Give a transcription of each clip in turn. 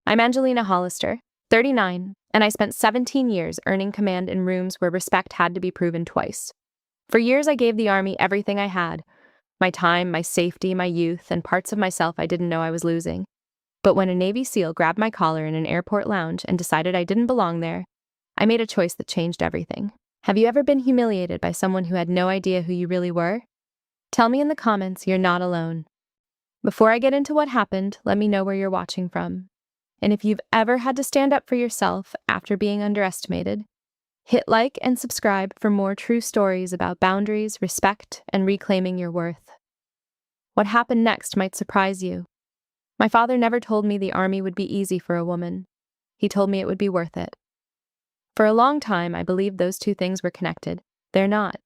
I'm Angelina Hollister, 39, and I spent 17 years earning command in rooms where respect had to be proven twice. For years, I gave the Army everything I had: my time, my safety, my youth, and parts of myself I didn't know I was losing. But when a Navy SEAL grabbed my collar in an airport lounge and decided I didn't belong there, I made a choice that changed everything. Have you ever been humiliated by someone who had no idea who you really were? Tell me in the comments you're not alone. Before I get into what happened, let me know where you're watching from. And if you've ever had to stand up for yourself after being underestimated, hit like and subscribe for more true stories about boundaries, respect, and reclaiming your worth. What happened next might surprise you. My father never told me the Army would be easy for a woman. He told me it would be worth it. For a long time, I believed those two things were connected. They're not.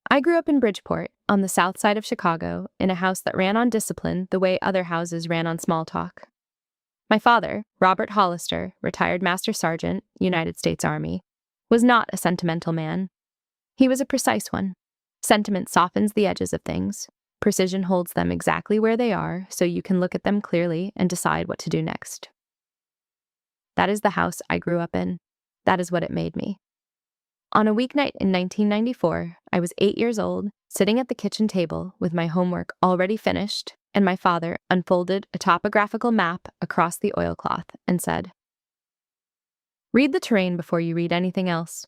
I grew up in Bridgeport, on the south side of Chicago, in a house that ran on discipline the way other houses ran on small talk. My father, Robert Hollister, retired Master Sergeant, United States Army, was not a sentimental man. He was a precise one. Sentiment softens the edges of things. Precision holds them exactly where they are so you can look at them clearly and decide what to do next. That is the house I grew up in. That is what it made me. On a weeknight in 1994, I was 8 years old, sitting at the kitchen table with my homework already finished, and my father unfolded a topographical map across the oilcloth and said, "Read the terrain before you read anything else."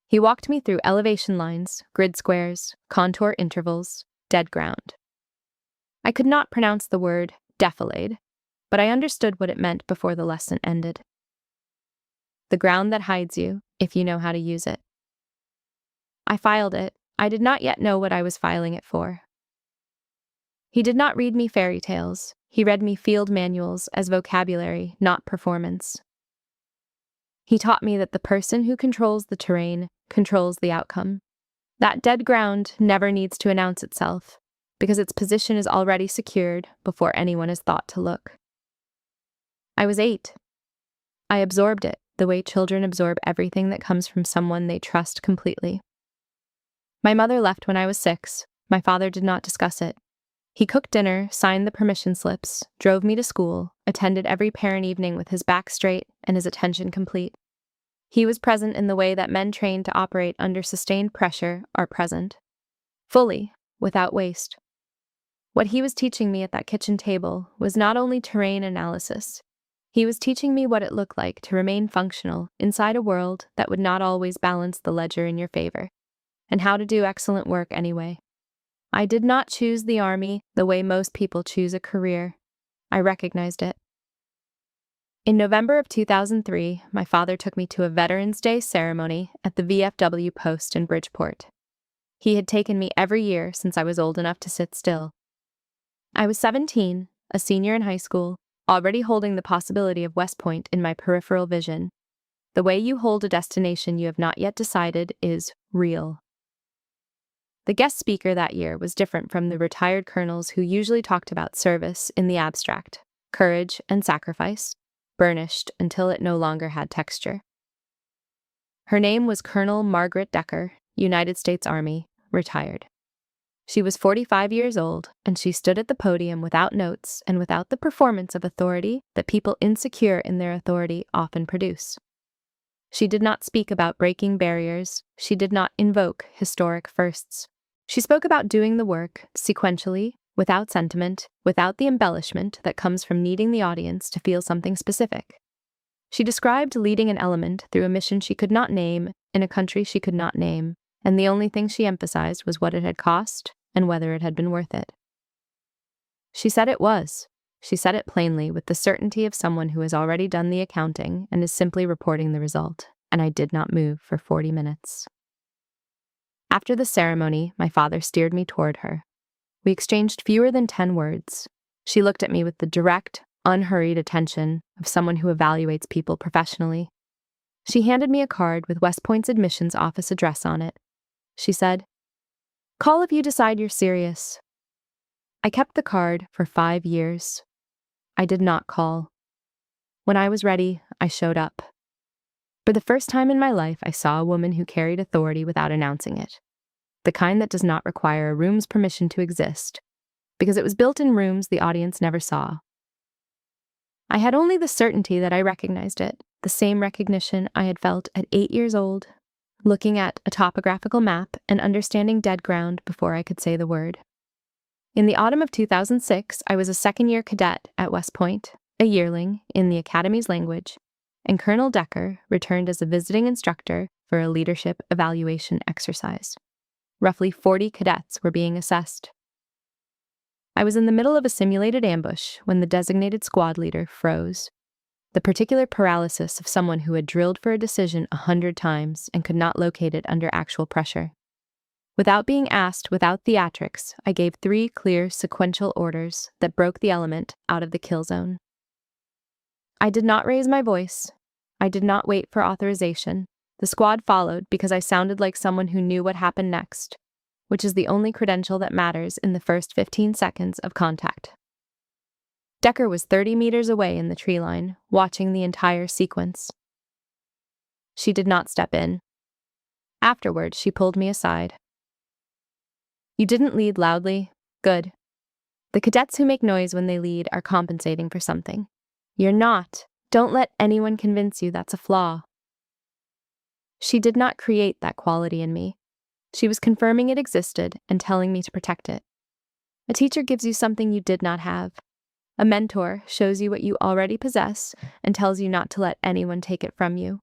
He walked me through elevation lines, grid squares, contour intervals, dead ground. I could not pronounce the word defilade, but I understood what it meant before the lesson ended. The ground that hides you, if you know how to use it. I filed it. I did not yet know what I was filing it for. He did not read me fairy tales. He read me field manuals as vocabulary, not performance. He taught me that the person who controls the terrain controls the outcome. That dead ground never needs to announce itself, because its position is already secured before anyone has thought to look. I was 8. I absorbed it the way children absorb everything that comes from someone they trust completely. My mother left when I was 6. My father did not discuss it. He cooked dinner, signed the permission slips, drove me to school, attended every parent evening with his back straight and his attention complete. He was present in the way that men trained to operate under sustained pressure are present. Fully, without waste. What he was teaching me at that kitchen table was not only terrain analysis. He was teaching me what it looked like to remain functional inside a world that would not always balance the ledger in your favor, and how to do excellent work anyway. I did not choose the Army the way most people choose a career. I recognized it. In November of 2003, my father took me to a Veterans Day ceremony at the VFW post in Bridgeport. He had taken me every year since I was old enough to sit still. I was 17, a senior in high school, already holding the possibility of West Point in my peripheral vision. The way you hold a destination you have not yet decided is real. The guest speaker that year was different from the retired colonels who usually talked about service in the abstract, courage and sacrifice, burnished until it no longer had texture. Her name was Colonel Margaret Decker, United States Army, retired. She was 45 years old, and she stood at the podium without notes and without the performance of authority that people insecure in their authority often produce. She did not speak about breaking barriers. She did not invoke historic firsts. She spoke about doing the work sequentially, without sentiment, without the embellishment that comes from needing the audience to feel something specific. She described leading an element through a mission she could not name in a country she could not name, and the only thing she emphasized was what it had cost and whether it had been worth it. She said it was. She said it plainly with the certainty of someone who has already done the accounting and is simply reporting the result, and I did not move for 40 minutes. After the ceremony, my father steered me toward her. We exchanged fewer than 10 words. She looked at me with the direct, unhurried attention of someone who evaluates people professionally. She handed me a card with West Point's admissions office address on it. She said, "Call if you decide you're serious." I kept the card for 5 years. I did not call. When I was ready, I showed up. For the first time in my life, I saw a woman who carried authority without announcing it. The kind that does not require a room's permission to exist, because it was built in rooms the audience never saw. I had only the certainty that I recognized it, the same recognition I had felt at 8 years old, looking at a topographical map and understanding dead ground before I could say the word. In the autumn of 2006, I was a second-year cadet at West Point, a yearling in the Academy's language, and Colonel Decker returned as a visiting instructor for a leadership evaluation exercise. Roughly 40 cadets were being assessed. I was in the middle of a simulated ambush when the designated squad leader froze. The particular paralysis of someone who had drilled for a decision 100 times and could not locate it under actual pressure. Without being asked, without theatrics, I gave 3 clear sequential orders that broke the element out of the kill zone. I did not raise my voice. I did not wait for authorization. The squad followed because I sounded like someone who knew what happened next, which is the only credential that matters in the first 15 seconds of contact. Decker was 30 meters away in the tree line, watching the entire sequence. She did not step in. Afterward, she pulled me aside. "You didn't lead loudly. Good. The cadets who make noise when they lead are compensating for something. You're not. Don't let anyone convince you that's a flaw." She did not create that quality in me. She was confirming it existed and telling me to protect it. A teacher gives you something you did not have. A mentor shows you what you already possess and tells you not to let anyone take it from you.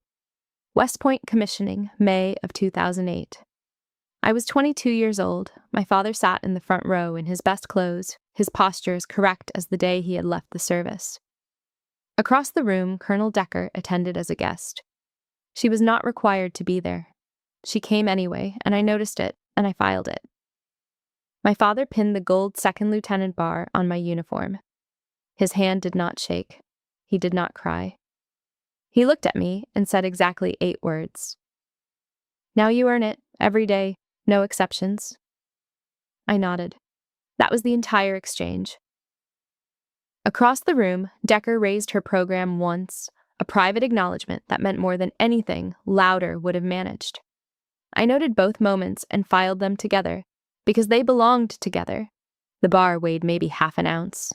West Point commissioning, May of 2008. I was 22 years old. My father sat in the front row in his best clothes, his posture as correct as the day he had left the service. Across the room, Colonel Decker attended as a guest. She was not required to be there. She came anyway, and I noticed it, and I filed it. My father pinned the gold second lieutenant bar on my uniform. His hand did not shake. He did not cry. He looked at me and said exactly 8 words. "Now you earn it, every day, no exceptions." I nodded. That was the entire exchange. Across the room, Decker raised her program once, a private acknowledgement that meant more than anything louder would have managed. I noted both moments and filed them together, because they belonged together. The bar weighed maybe half an ounce.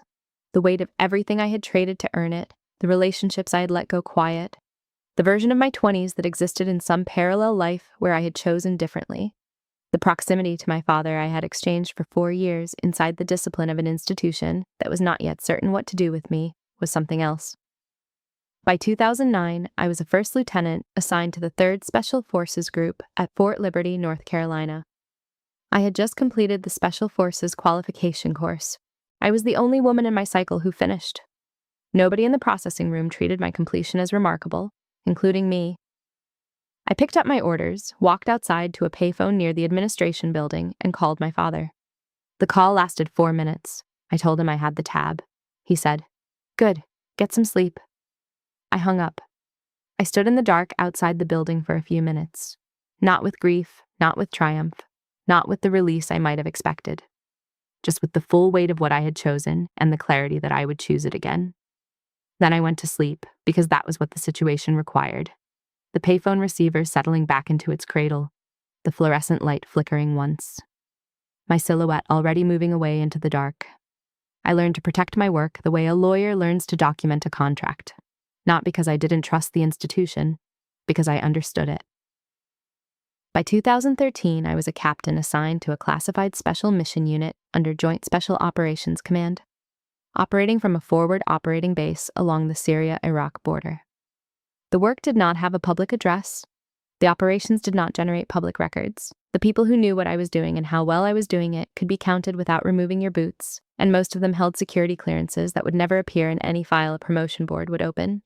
The weight of everything I had traded to earn it, the relationships I had let go quiet, the version of my 20s that existed in some parallel life where I had chosen differently. The proximity to my father I had exchanged for 4 years inside the discipline of an institution that was not yet certain what to do with me was something else. By 2009, I was a first lieutenant assigned to the 3rd Special Forces Group at Fort Liberty, North Carolina. I had just completed the Special Forces qualification course. I was the only woman in my cycle who finished. Nobody in the processing room treated my completion as remarkable, including me. I picked up my orders, walked outside to a payphone near the administration building, and called my father. The call lasted 4 minutes. I told him I had the tab. He said, "Good, get some sleep." I hung up. I stood in the dark outside the building for a few minutes. Not with grief, not with triumph, not with the release I might have expected. Just with the full weight of what I had chosen and the clarity that I would choose it again. Then I went to sleep, because that was what the situation required. The payphone receiver settling back into its cradle, the fluorescent light flickering once. My silhouette already moving away into the dark. I learned to protect my work the way a lawyer learns to document a contract. Not because I didn't trust the institution, because I understood it. By 2013, I was a captain assigned to a classified special mission unit under Joint Special Operations Command, operating from a forward operating base along the Syria-Iraq border. The work did not have a public address. The operations did not generate public records. The people who knew what I was doing and how well I was doing it could be counted without removing your boots, and most of them held security clearances that would never appear in any file a promotion board would open.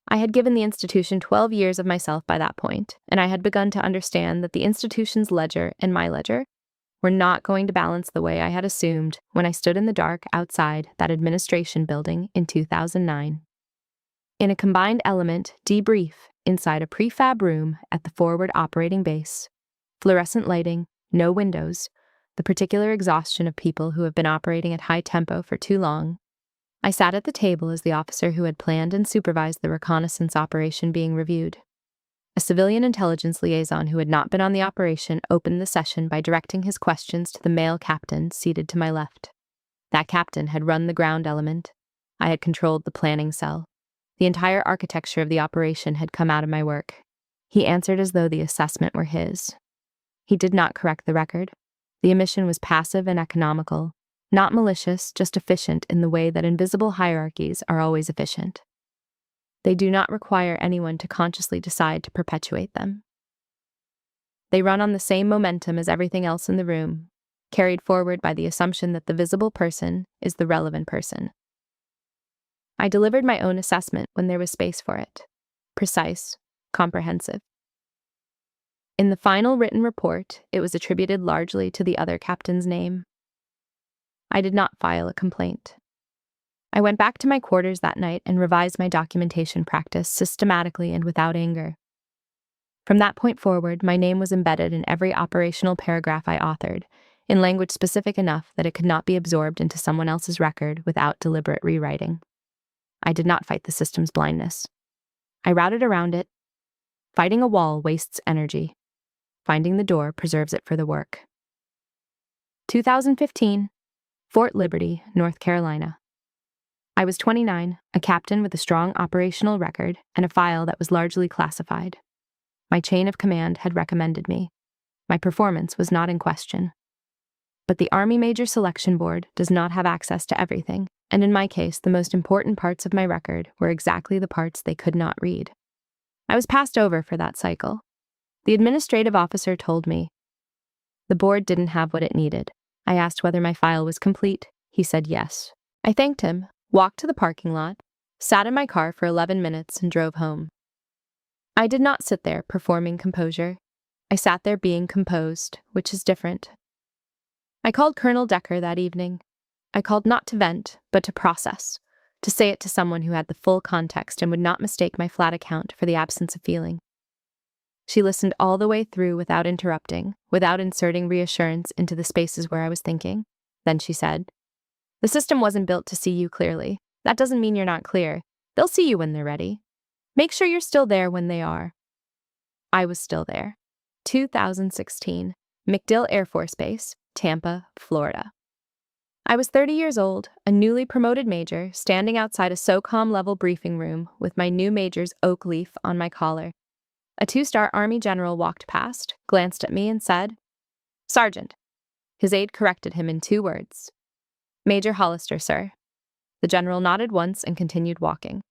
I had given the institution 12 years of myself by that point, and I had begun to understand that the institution's ledger and my ledger were not going to balance the way I had assumed when I stood in the dark outside that administration building in 2009. In a combined element debrief inside a prefab room at the forward operating base, fluorescent lighting, no windows, the particular exhaustion of people who have been operating at high tempo for too long, I sat at the table as the officer who had planned and supervised the reconnaissance operation being reviewed. A civilian intelligence liaison who had not been on the operation opened the session by directing his questions to the male captain seated to my left. That captain had run the ground element. I had controlled the planning cell. The entire architecture of the operation had come out of my work. He answered as though the assessment were his. He did not correct the record. The omission was passive and economical, not malicious, just efficient in the way that invisible hierarchies are always efficient. They do not require anyone to consciously decide to perpetuate them. They run on the same momentum as everything else in the room, carried forward by the assumption that the visible person is the relevant person. I delivered my own assessment when there was space for it. Precise, comprehensive. In the final written report, it was attributed largely to the other captain's name. I did not file a complaint. I went back to my quarters that night and revised my documentation practice systematically and without anger. From that point forward, my name was embedded in every operational paragraph I authored, in language specific enough that it could not be absorbed into someone else's record without deliberate rewriting. I did not fight the system's blindness. I routed around it. Fighting a wall wastes energy. Finding the door preserves it for the work. 2015, Fort Liberty, North Carolina. I was 29, a captain with a strong operational record and a file that was largely classified. My chain of command had recommended me. My performance was not in question. But the Army Major Selection Board does not have access to everything, and in my case, the most important parts of my record were exactly the parts they could not read. I was passed over for that cycle. The administrative officer told me. The board didn't have what it needed. I asked whether my file was complete. He said yes. I thanked him, walked to the parking lot, sat in my car for 11 minutes, and drove home. I did not sit there performing composure. I sat there being composed, which is different. I called Colonel Decker that evening. I called not to vent, but to process, to say it to someone who had the full context and would not mistake my flat account for the absence of feeling. She listened all the way through without interrupting, without inserting reassurance into the spaces where I was thinking. Then she said, "The system wasn't built to see you clearly. That doesn't mean you're not clear. They'll see you when they're ready. Make sure you're still there when they are." I was still there. 2016, MacDill Air Force Base, Tampa, Florida. I was 30 years old, a newly promoted major, standing outside a SOCOM-level briefing room with my new major's oak leaf on my collar. A 2-star Army general walked past, glanced at me, and said, "Sergeant." His aide corrected him in 2 words. "Major Hollister, sir." The general nodded once and continued walking.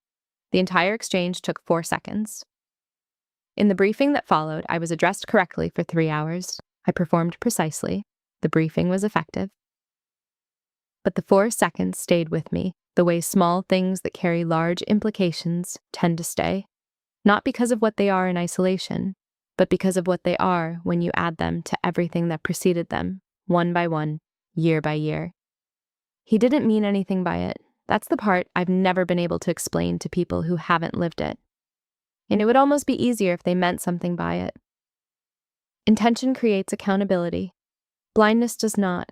The entire exchange took 4 seconds. In the briefing that followed, I was addressed correctly for 3 hours. I performed precisely. The briefing was effective. But the 4 seconds stayed with me, the way small things that carry large implications tend to stay. Not because of what they are in isolation, but because of what they are when you add them to everything that preceded them, one by one, year by year. He didn't mean anything by it. That's the part I've never been able to explain to people who haven't lived it. And it would almost be easier if they meant something by it. Intention creates accountability. Blindness does not.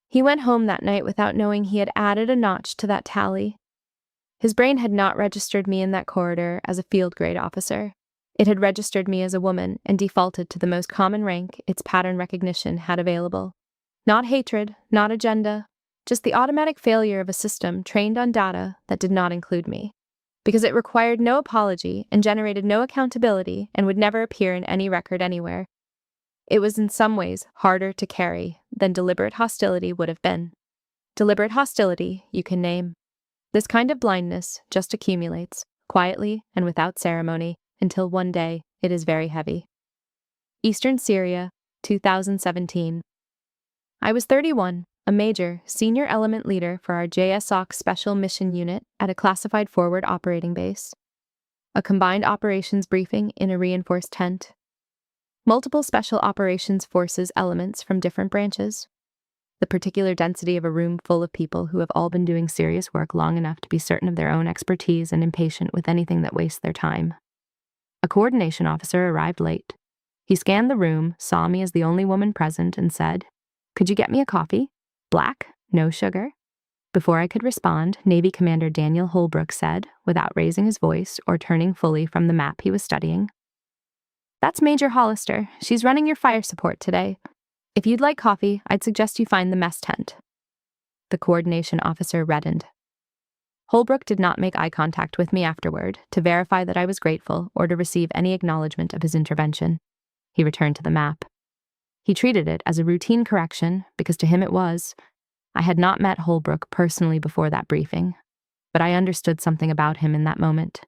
He went home that night without knowing he had added a notch to that tally. His brain had not registered me in that corridor as a field grade officer. It had registered me as a woman and defaulted to the most common rank its pattern recognition had available. Not hatred, not agenda, just the automatic failure of a system trained on data that did not include me. Because it required no apology and generated no accountability and would never appear in any record anywhere. It was in some ways harder to carry than deliberate hostility would have been. Deliberate hostility you can name. This kind of blindness just accumulates, quietly and without ceremony, until one day it is very heavy. Eastern Syria, 2017. I was 31, a major, senior element leader for our JSOC Special Mission Unit at a classified forward operating base. A combined operations briefing in a reinforced tent. Multiple Special Operations Forces elements from different branches. The particular density of a room full of people who have all been doing serious work long enough to be certain of their own expertise and impatient with anything that wastes their time. A coordination officer arrived late. He scanned the room, saw me as the only woman present, and said, "Could you get me a coffee? Black, no sugar?" Before I could respond, Navy Commander Daniel Holbrook said, without raising his voice or turning fully from the map he was studying, "That's Major Hollister. She's running your fire support today. If you'd like coffee, I'd suggest you find the mess tent." The coordination officer reddened. Holbrook did not make eye contact with me afterward to verify that I was grateful or to receive any acknowledgement of his intervention. He returned to the map. He treated it as a routine correction because to him it was. I had not met Holbrook personally before that briefing, but I understood something about him in that moment.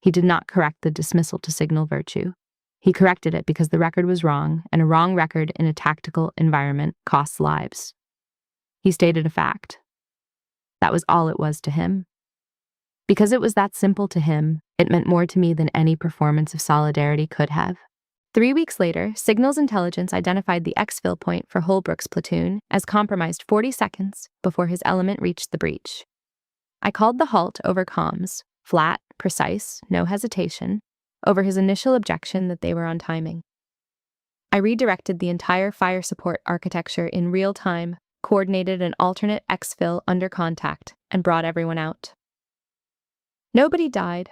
He did not correct the dismissal to signal virtue. He corrected it because the record was wrong, and a wrong record in a tactical environment costs lives. He stated a fact. That was all it was to him. Because it was that simple to him, it meant more to me than any performance of solidarity could have. 3 weeks later, Signals Intelligence identified the exfil point for Holbrook's platoon as compromised 40 seconds before his element reached the breach. I called the halt over comms, flat, precise, no hesitation, over his initial objection that they were on timing. I redirected the entire fire support architecture in real time, coordinated an alternate exfil under contact, and brought everyone out. Nobody died.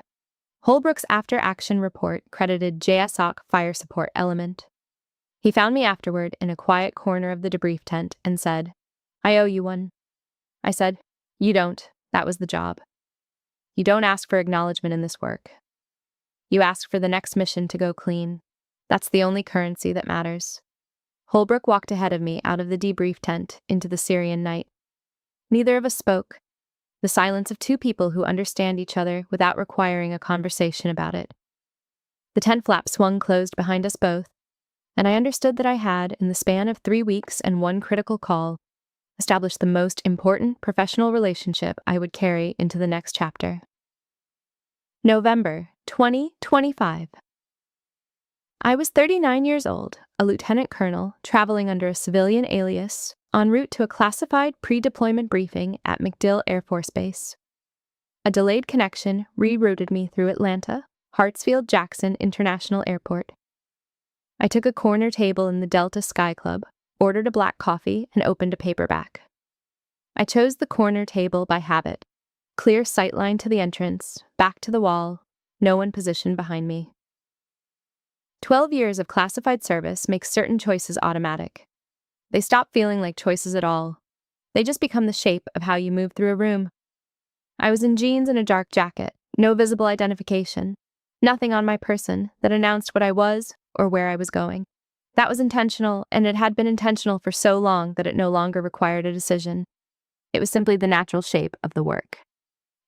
Holbrook's after-action report credited JSOC fire support element. He found me afterward in a quiet corner of the debrief tent and said, "I owe you one." I said, "You don't. That was the job. You don't ask for acknowledgement in this work. You ask for the next mission to go clean. That's the only currency that matters." Holbrook walked ahead of me out of the debrief tent into the Syrian night. Neither of us spoke. The silence of two people who understand each other without requiring a conversation about it. The tent flap swung closed behind us both, and I understood that I had, in the span of 3 weeks and one critical call, established the most important professional relationship I would carry into the next chapter. November 2025. I was 39 years old, a lieutenant colonel, traveling under a civilian alias, en route to a classified pre-deployment briefing at MacDill Air Force Base. A delayed connection rerouted me through Atlanta, Hartsfield-Jackson International Airport. I took a corner table in the Delta Sky Club, ordered a black coffee, and opened a paperback. I chose the corner table by habit. Clear sightline to the entrance, back to the wall, no one positioned behind me. 12 years of classified service makes certain choices automatic. They stop feeling like choices at all. They just become the shape of how you move through a room. I was in jeans and a dark jacket, no visible identification, nothing on my person that announced what I was or where I was going. That was intentional, and it had been intentional for so long that it no longer required a decision. It was simply the natural shape of the work.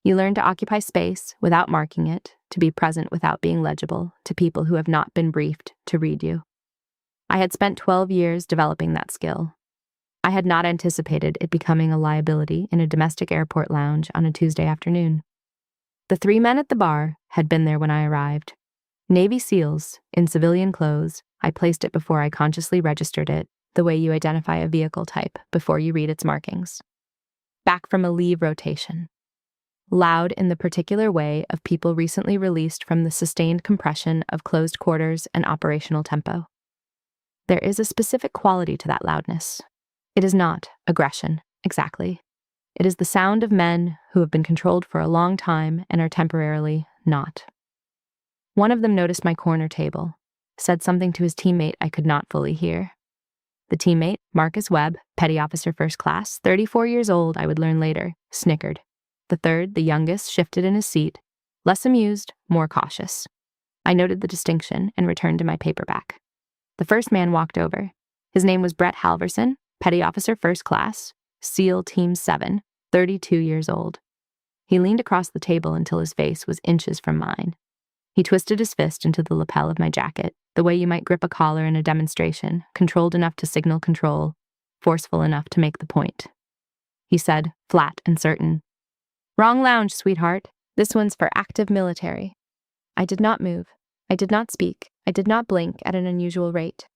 You learn to occupy space without marking it, to be present without being legible to people who have not been briefed to read you. I had spent 12 years developing that skill. I had not anticipated it becoming a liability in a domestic airport lounge on a Tuesday afternoon. The 3 men at the bar had been there when I arrived. Navy SEALs, in civilian clothes. I placed it before I consciously registered it, the way you identify a vehicle type before you read its markings. Back from a leave rotation. Loud in the particular way of people recently released from the sustained compression of closed quarters and operational tempo. There is a specific quality to that loudness. It is not aggression, exactly. It is the sound of men who have been controlled for a long time and are temporarily not. One of them noticed my corner table, said something to his teammate I could not fully hear. The teammate, Marcus Webb, Petty Officer First Class, 34 years old, I would learn later, snickered. The third, the youngest, shifted in his seat, less amused, more cautious. I noted the distinction and returned to my paperback. The first man walked over. His name was Brett Halverson, Petty Officer First Class, SEAL Team 7, 32 years old. He leaned across the table until his face was inches from mine. He twisted his fist into the lapel of my jacket, the way you might grip a collar in a demonstration, controlled enough to signal control, forceful enough to make the point. He said, flat and certain, "Wrong lounge, sweetheart. This one's for active military." I did not move. I did not speak. I did not blink at an unusual rate.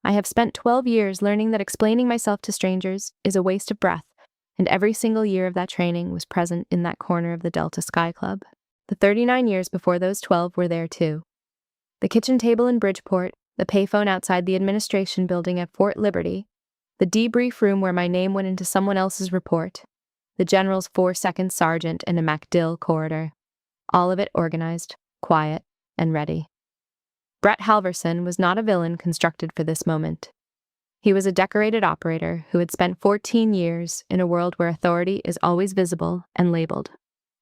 I have spent 12 years learning that explaining myself to strangers is a waste of breath, and every single year of that training was present in that corner of the Delta Sky Club. The 39 years before those 12 were there too. The kitchen table in Bridgeport, the payphone outside the administration building at Fort Liberty, the debrief room where my name went into someone else's report, the general's 4-second sergeant in a MacDill corridor. All of it organized, quiet, and ready. Brett Halverson was not a villain constructed for this moment. He was a decorated operator who had spent 14 years in a world where authority is always visible and labeled,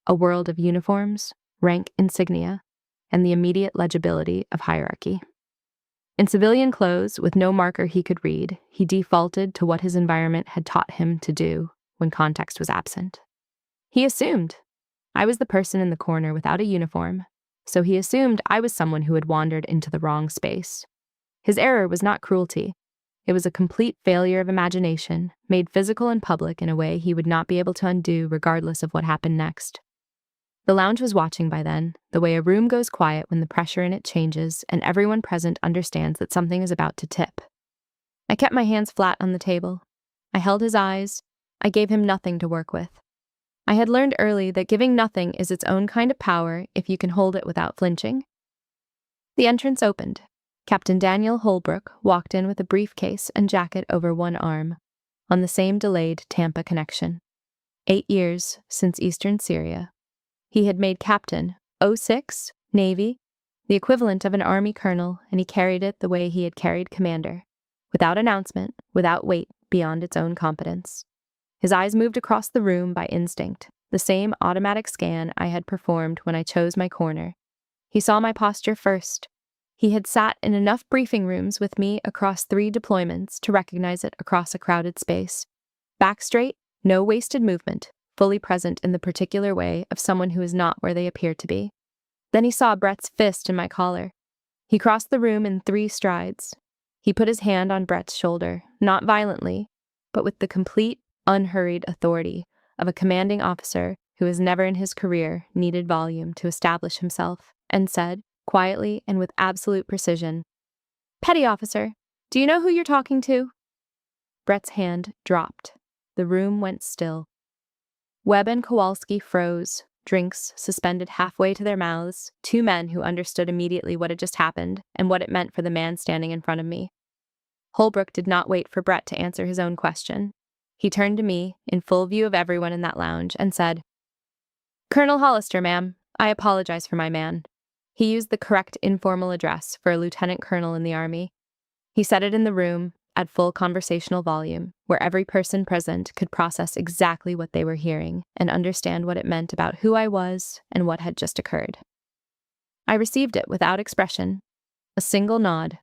a world of uniforms, rank insignia, and the immediate legibility of hierarchy. In civilian clothes, with no marker he could read, he defaulted to what his environment had taught him to do when context was absent. He assumed I was the person in the corner without a uniform, so he assumed I was someone who had wandered into the wrong space. His error was not cruelty. It was a complete failure of imagination, made physical and public in a way he would not be able to undo regardless of what happened next. The lounge was watching by then, the way a room goes quiet when the pressure in it changes and everyone present understands that something is about to tip. I kept my hands flat on the table. I held his eyes. I gave him nothing to work with. I had learned early that giving nothing is its own kind of power if you can hold it without flinching. The entrance opened. Captain Daniel Holbrook walked in with a briefcase and jacket over one arm, on the same delayed Tampa connection. 8 years since Eastern Syria. He had made captain, 06, Navy, the equivalent of an Army colonel, and he carried it the way he had carried commander, without announcement, without weight beyond its own competence. His eyes moved across the room by instinct, the same automatic scan I had performed when I chose my corner. He saw my posture first. He had sat in enough briefing rooms with me across 3 deployments to recognize it across a crowded space. Back straight, no wasted movement, fully present in the particular way of someone who is not where they appear to be. Then he saw Brett's fist in my collar. He crossed the room in 3 strides. He put his hand on Brett's shoulder, not violently, but with the complete, unhurried authority of a commanding officer who has never in his career needed volume to establish himself, and said, quietly and with absolute precision, "Petty officer, do you know who you're talking to?" Brett's hand dropped. The room went still. Webb and Kowalski froze, drinks suspended halfway to their mouths, 2 men who understood immediately what had just happened and what it meant for the man standing in front of me. Holbrook did not wait for Brett to answer his own question. He turned to me, in full view of everyone in that lounge, and said, "Colonel Hollister, ma'am, I apologize for my man." He used the correct informal address for a lieutenant colonel in the Army. He said it in the room, at full conversational volume, where every person present could process exactly what they were hearing and understand what it meant about who I was and what had just occurred. I received it without expression, a single nod.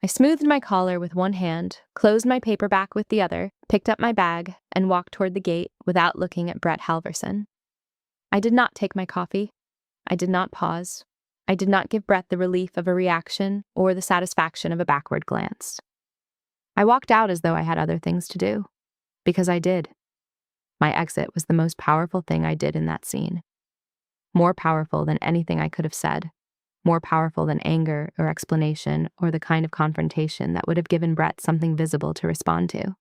I smoothed my collar with one hand, closed my paperback with the other, picked up my bag, and walked toward the gate without looking at Brett Halverson. I did not take my coffee. I did not pause. I did not give Brett the relief of a reaction or the satisfaction of a backward glance. I walked out as though I had other things to do. Because I did. My exit was the most powerful thing I did in that scene. More powerful than anything I could have said. More powerful than anger or explanation or the kind of confrontation that would have given Brett something visible to respond to.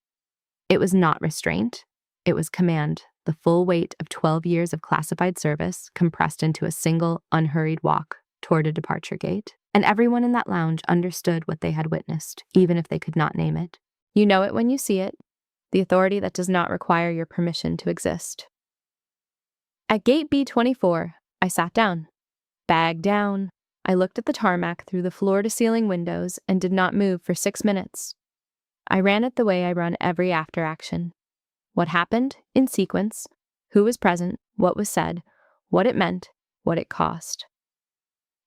It was not restraint. It was command, the full weight of 12 years of classified service compressed into a single, unhurried walk toward a departure gate. And everyone in that lounge understood what they had witnessed, even if they could not name it. You know it when you see it, the authority that does not require your permission to exist. At gate B24, I sat down. Bag down. I looked at the tarmac through the floor-to-ceiling windows and did not move for 6 minutes. I ran it the way I run every after-action. What happened, in sequence, who was present, what was said, what it meant, what it cost.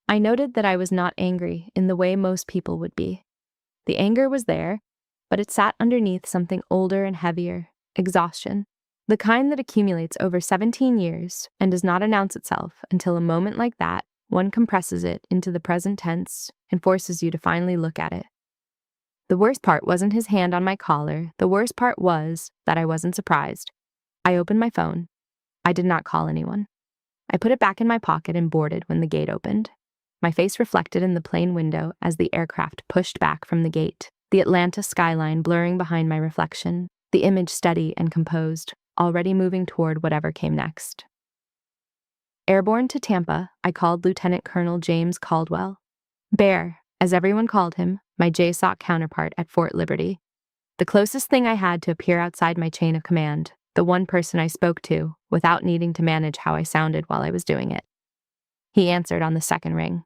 I noted that I was not angry in the way most people would be. The anger was there, but it sat underneath something older and heavier, exhaustion, the kind that accumulates over 17 years and does not announce itself until a moment like that, one compresses it into the present tense and forces you to finally look at it. The worst part wasn't his hand on my collar. The worst part was that I wasn't surprised. I opened my phone. I did not call anyone. I put it back in my pocket and boarded when the gate opened. My face reflected in the plane window as the aircraft pushed back from the gate, the Atlanta skyline blurring behind my reflection, the image steady and composed, already moving toward whatever came next. Airborne to Tampa, I called Lieutenant Colonel James Caldwell. Bear, as everyone called him, my JSOC counterpart at Fort Liberty. The closest thing I had to appear outside my chain of command, the one person I spoke to, without needing to manage how I sounded while I was doing it. He answered on the second ring.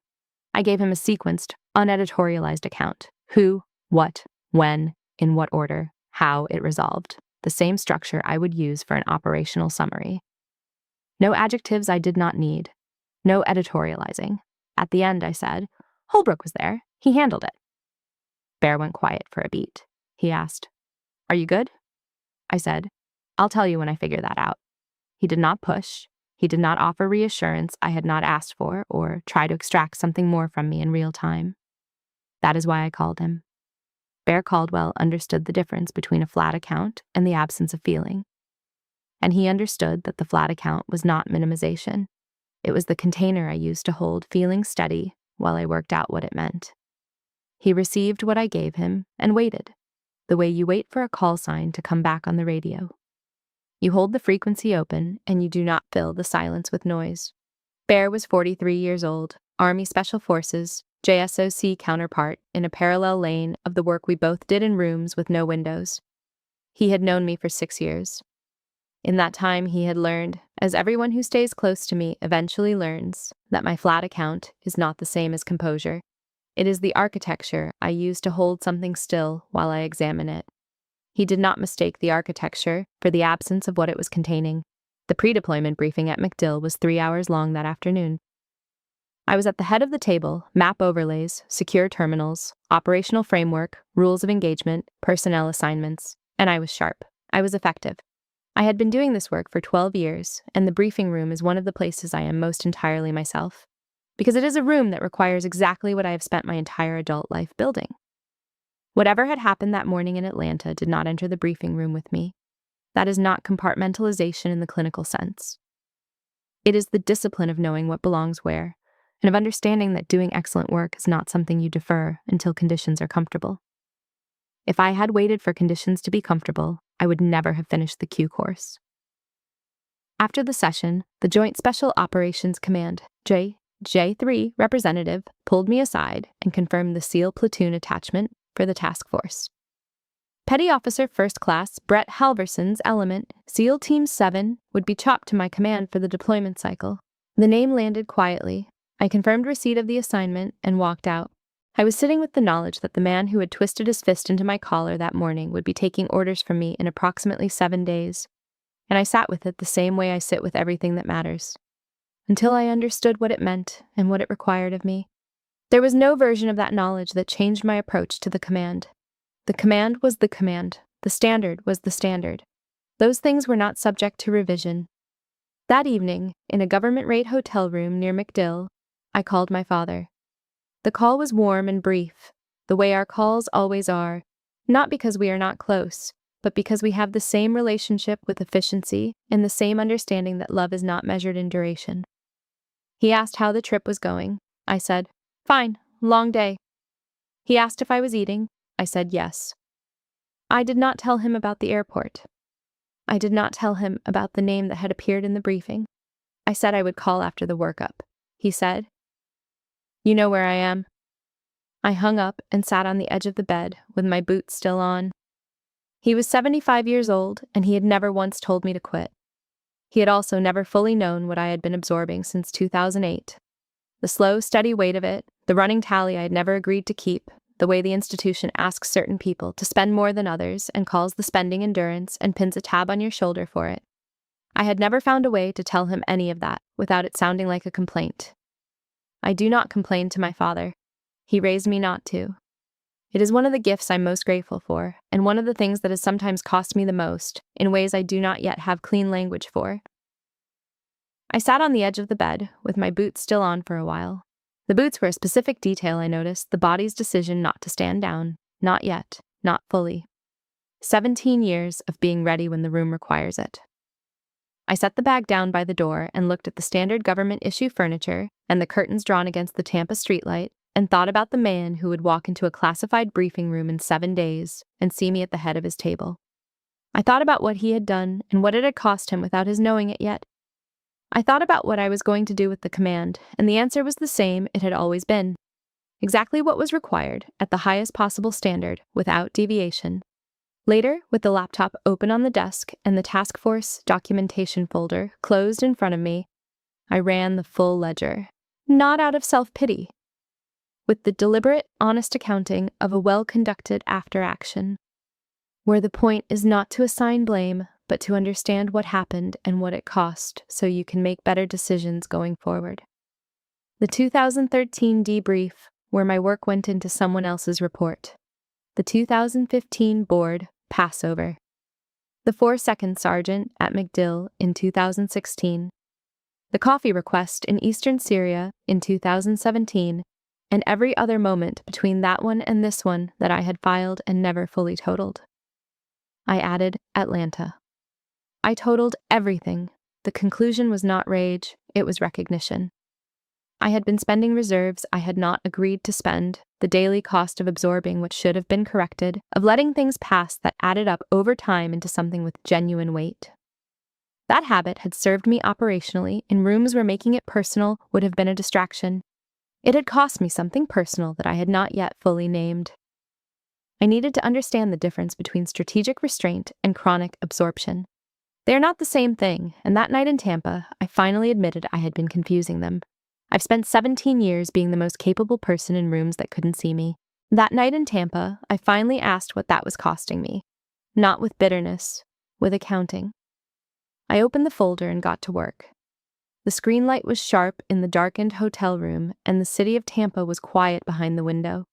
I gave him a sequenced, uneditorialized account. Who, what, when, in what order, how it resolved, the same structure I would use for an operational summary. No adjectives I did not need. No editorializing. At the end, I said, "Holbrook was there. He handled it." Bear went quiet for a beat. He asked, "Are you good?" I said, "I'll tell you when I figure that out." He did not push. He did not offer reassurance I had not asked for or try to extract something more from me in real time. That is why I called him. Bear Caldwell understood the difference between a flat account and the absence of feeling. And he understood that the flat account was not minimization. It was the container I used to hold feeling steady while I worked out what it meant. He received what I gave him and waited, the way you wait for a call sign to come back on the radio. You hold the frequency open and you do not fill the silence with noise. Bear was 43 years old, Army Special Forces, JSOC counterpart in a parallel lane of the work we both did in rooms with no windows. He had known me for 6 years. In that time, he had learned, as everyone who stays close to me eventually learns, that my flat account is not the same as composure. It is the architecture I use to hold something still while I examine it. He did not mistake the architecture for the absence of what it was containing. The pre-deployment briefing at MacDill was 3 hours long that afternoon. I was at the head of the table, map overlays, secure terminals, operational framework, rules of engagement, personnel assignments, and I was sharp. I was effective. I had been doing this work for 12 years, and the briefing room is one of the places I am most entirely myself, because it is a room that requires exactly what I have spent my entire adult life building. Whatever had happened that morning in Atlanta did not enter the briefing room with me. That is not compartmentalization in the clinical sense. It is the discipline of knowing what belongs where, and of understanding that doing excellent work is not something you defer until conditions are comfortable. If I had waited for conditions to be comfortable, I would never have finished the Q course. After the session, the Joint Special Operations Command, J3 representative, pulled me aside and confirmed the SEAL platoon attachment for the task force. Petty Officer First Class Brett Halverson's element, SEAL Team 7, would be chopped to my command for the deployment cycle. The name landed quietly. I confirmed receipt of the assignment and walked out. I was sitting with the knowledge that the man who had twisted his fist into my collar that morning would be taking orders from me in approximately 7 days, and I sat with it the same way I sit with everything that matters, until I understood what it meant and what it required of me. There was no version of that knowledge that changed my approach to the command. The command was the command. The standard was the standard. Those things were not subject to revision. That evening, in a government-rate hotel room near MacDill, I called my father. The call was warm and brief, the way our calls always are, not because we are not close, but because we have the same relationship with efficiency and the same understanding that love is not measured in duration. He asked how the trip was going. I said, "Fine, long day." He asked if I was eating. I said yes. I did not tell him about the airport. I did not tell him about the name that had appeared in the briefing. I said I would call after the workup. He said, "You know where I am." I hung up and sat on the edge of the bed with my boots still on. He was 75 years old, and he had never once told me to quit. He had also never fully known what I had been absorbing since 2008. The slow, steady weight of it, the running tally I had never agreed to keep, the way the institution asks certain people to spend more than others and calls the spending endurance and pins a tab on your shoulder for it. I had never found a way to tell him any of that without it sounding like a complaint. I do not complain to my father. He raised me not to. It is one of the gifts I'm most grateful for, and one of the things that has sometimes cost me the most, in ways I do not yet have clean language for. I sat on the edge of the bed, with my boots still on for a while. The boots were a specific detail I noticed, the body's decision not to stand down. Not yet, not fully. 17 years of being ready when the room requires it. I set the bag down by the door and looked at the standard government-issue furniture and the curtains drawn against the Tampa streetlight, and thought about the man who would walk into a classified briefing room in 7 days and see me at the head of his table. I thought about what he had done and what it had cost him without his knowing it yet. I thought about what I was going to do with the command, and the answer was the same it had always been. Exactly what was required, at the highest possible standard, without deviation. Later, with the laptop open on the desk and the task force documentation folder closed in front of me, I ran the full ledger, not out of self-pity, with the deliberate, honest accounting of a well-conducted after-action. where the point is not to assign blame, but to understand what happened and what it cost so you can make better decisions going forward. The 2013 debrief, where my work went into someone else's report. The 2015 board Passover. The 4-second sergeant at MacDill in 2016. The coffee request in Eastern Syria in 2017, and every other moment between that one and this one that I had filed and never fully totaled. I added Atlanta. I totaled everything. The conclusion was not rage, it was recognition. I had been spending reserves I had not agreed to spend, the daily cost of absorbing what should have been corrected, of letting things pass that added up over time into something with genuine weight. That habit had served me operationally in rooms where making it personal would have been a distraction. It had cost me something personal that I had not yet fully named. I needed to understand the difference between strategic restraint and chronic absorption. They are not the same thing, and that night in Tampa, I finally admitted I had been confusing them. I've spent 17 years being the most capable person in rooms that couldn't see me. That night in Tampa, I finally asked what that was costing me. Not with bitterness, with accounting. I opened the folder and got to work. The screen light was sharp in the darkened hotel room, and the city of Tampa was quiet behind the window.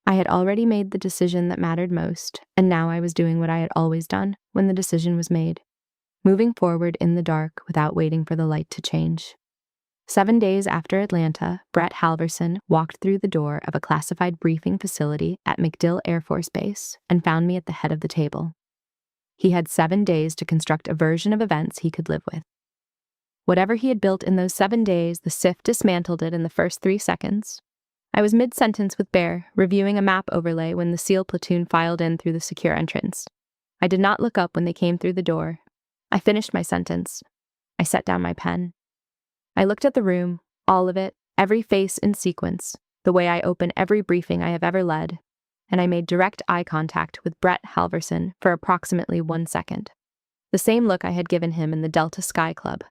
I had already made the decision that mattered most, and now I was doing what I had always done when the decision was made. Moving forward in the dark without waiting for the light to change. 7 days after Atlanta, Brett Halverson walked through the door of a classified briefing facility at MacDill Air Force Base and found me at the head of the table. He had 7 days to construct a version of events he could live with. Whatever he had built in those 7 days, the SIF dismantled it in the first 3 seconds. I was mid-sentence with Bear, reviewing a map overlay when the SEAL platoon filed in through the secure entrance. I did not look up when they came through the door. I finished my sentence. I set down my pen. I looked at the room, all of it, every face in sequence, the way I open every briefing I have ever led, and I made direct eye contact with Brett Halverson for approximately 1 second. The same look I had given him in the Delta Sky Club.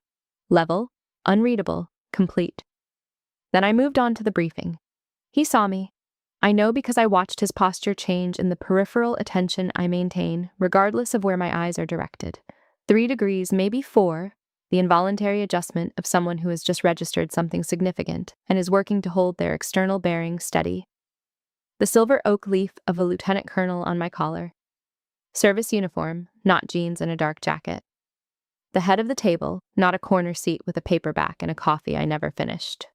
Level, unreadable, complete. Then I moved on to the briefing. He saw me. I know because I watched his posture change in the peripheral attention I maintain, regardless of where my eyes are directed. 3 degrees, maybe 4, the involuntary adjustment of someone who has just registered something significant and is working to hold their external bearing steady. The silver oak leaf of a lieutenant colonel on my collar. Service uniform, not jeans and a dark jacket. The head of the table, not a corner seat with a paperback and a coffee I never finished.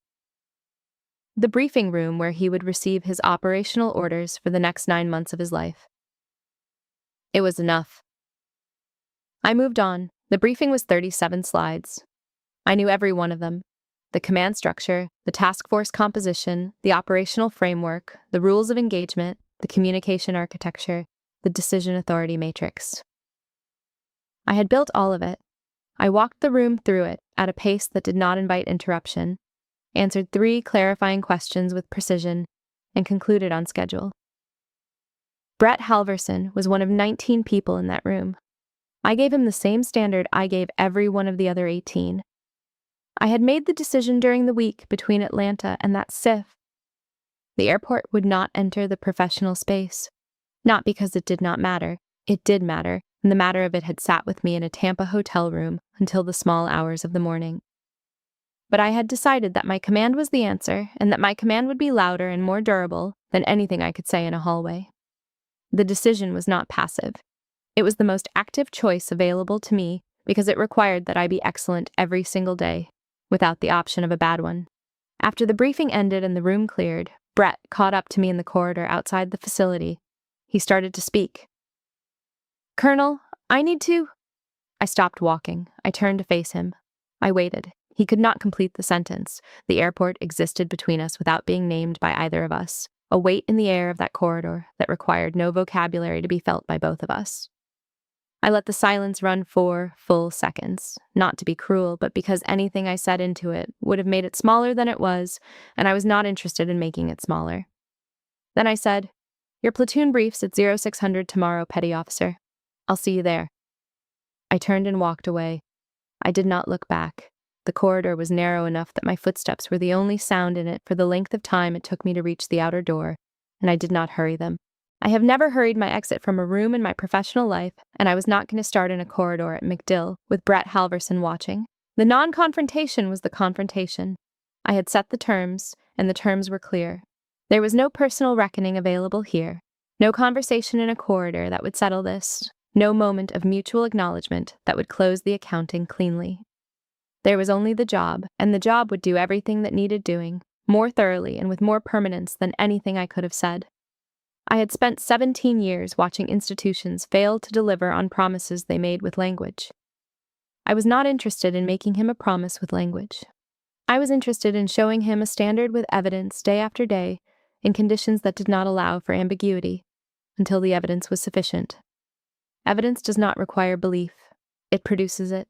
The briefing room where he would receive his operational orders for the next 9 months of his life. It was enough. I moved on. The briefing was 37 slides. I knew every one of them. The command structure, the task force composition, the operational framework, the rules of engagement, the communication architecture, the decision authority matrix. I had built all of it. I walked the room through it at a pace that did not invite interruption, answered 3 clarifying questions with precision, and concluded on schedule. Brett Halverson was one of 19 people in that room. I gave him the same standard I gave every one of the other 18. I had made the decision during the week between Atlanta and that SIF. The airport would not enter the professional space. Not because it did not matter. It did matter, and the matter of it had sat with me in a Tampa hotel room until the small hours of the morning. But I had decided that my command was the answer, and that my command would be louder and more durable than anything I could say in a hallway. The decision was not passive. It was the most active choice available to me because it required that I be excellent every single day, without the option of a bad one. After the briefing ended and the room cleared, Brett caught up to me in the corridor outside the facility. He started to speak. "Colonel, I need to..." I stopped walking. I turned to face him. I waited. He could not complete the sentence. The airport existed between us without being named by either of us, a weight in the air of that corridor that required no vocabulary to be felt by both of us. I let the silence run 4 full seconds, not to be cruel, but because anything I said into it would have made it smaller than it was, and I was not interested in making it smaller. Then I said, "Your platoon briefs at 0600 tomorrow, Petty Officer. I'll see you there." I turned and walked away. I did not look back. The corridor was narrow enough that my footsteps were the only sound in it for the length of time it took me to reach the outer door, and I did not hurry them. I have never hurried my exit from a room in my professional life, and I was not going to start in a corridor at MacDill with Brett Halverson watching. The non-confrontation was the confrontation. I had set the terms, and the terms were clear. There was no personal reckoning available here, no conversation in a corridor that would settle this, no moment of mutual acknowledgement that would close the accounting cleanly. There was only the job, and the job would do everything that needed doing, more thoroughly and with more permanence than anything I could have said. I had spent 17 years watching institutions fail to deliver on promises they made with language. I was not interested in making him a promise with language. I was interested in showing him a standard with evidence day after day, in conditions that did not allow for ambiguity, until the evidence was sufficient. Evidence does not require belief. It produces it.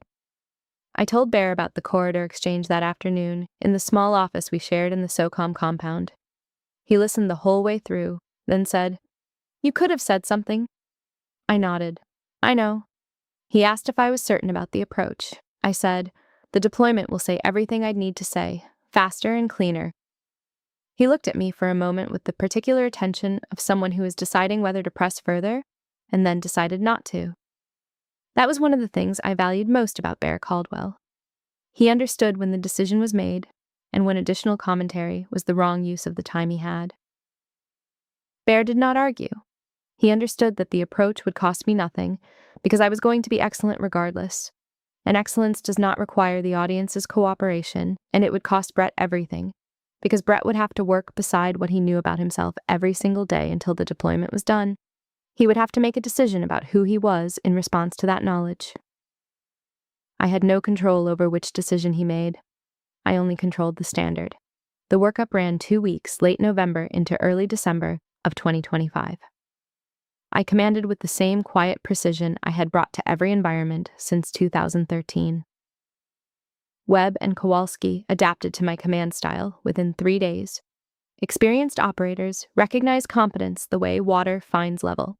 I told Bear about the corridor exchange that afternoon in the small office we shared in the SOCOM compound. He listened the whole way through, then said, "You could have said something." I nodded. "I know." He asked if I was certain about the approach. I said, "The deployment will say everything I'd need to say, faster and cleaner." He looked at me for a moment with the particular attention of someone who is deciding whether to press further, and then decided not to. That was one of the things I valued most about Bear Caldwell. He understood when the decision was made, and when additional commentary was the wrong use of the time he had. Bear did not argue. He understood that the approach would cost me nothing, because I was going to be excellent regardless. And excellence does not require the audience's cooperation, and it would cost Brett everything, because Brett would have to work beside what he knew about himself every single day until the deployment was done. He would have to make a decision about who he was in response to that knowledge. I had no control over which decision he made. I only controlled the standard. The workup ran 2 weeks, late November into early December of 2025. I commanded with the same quiet precision I had brought to every environment since 2013. Webb and Kowalski adapted to my command style within 3 days. Experienced operators recognize competence the way water finds level.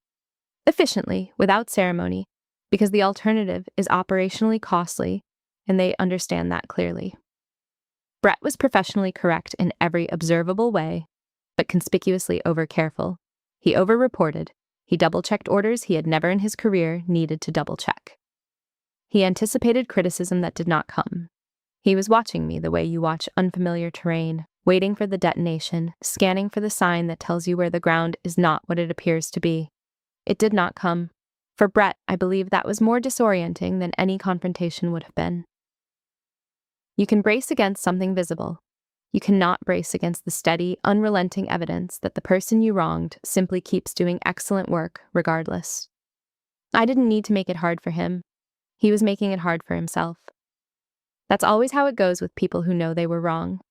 Efficiently, without ceremony, because the alternative is operationally costly, and they understand that clearly. Brett was professionally correct in every observable way, but conspicuously over-careful. He over-reported. He double-checked orders he had never in his career needed to double-check. He anticipated criticism that did not come. He was watching me the way you watch unfamiliar terrain, waiting for the detonation, scanning for the sign that tells you where the ground is not what it appears to be. It did not come. For Brett, I believe that was more disorienting than any confrontation would have been. You can brace against something visible. You cannot brace against the steady, unrelenting evidence that the person you wronged simply keeps doing excellent work regardless. I didn't need to make it hard for him. He was making it hard for himself. That's always how it goes with people who know they were wrong.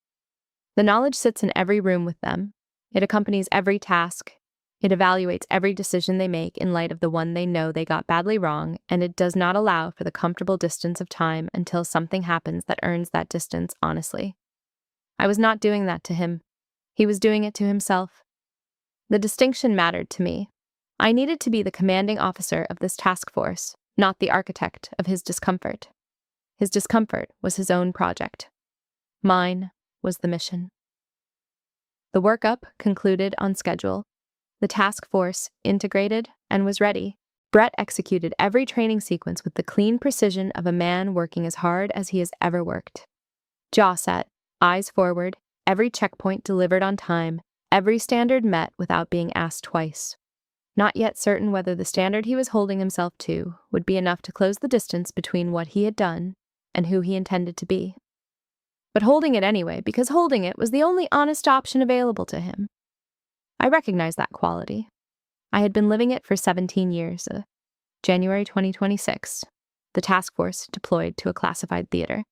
The knowledge sits in every room with them. It accompanies every task. It evaluates every decision they make in light of the one they know they got badly wrong, and it does not allow for the comfortable distance of time until something happens that earns that distance honestly. I was not doing that to him. He was doing it to himself. The distinction mattered to me. I needed to be the commanding officer of this task force, not the architect of his discomfort. His discomfort was his own project. Mine was the mission. The workup concluded on schedule. The task force integrated and was ready. Brett executed every training sequence with the clean precision of a man working as hard as he has ever worked. Jaw set, eyes forward, every checkpoint delivered on time, every standard met without being asked twice. Not yet certain whether the standard he was holding himself to would be enough to close the distance between what he had done and who he intended to be. But holding it anyway, because holding it was the only honest option available to him. I recognized that quality. I had been living it for 17 years. January 2026, the task force deployed to a classified theater.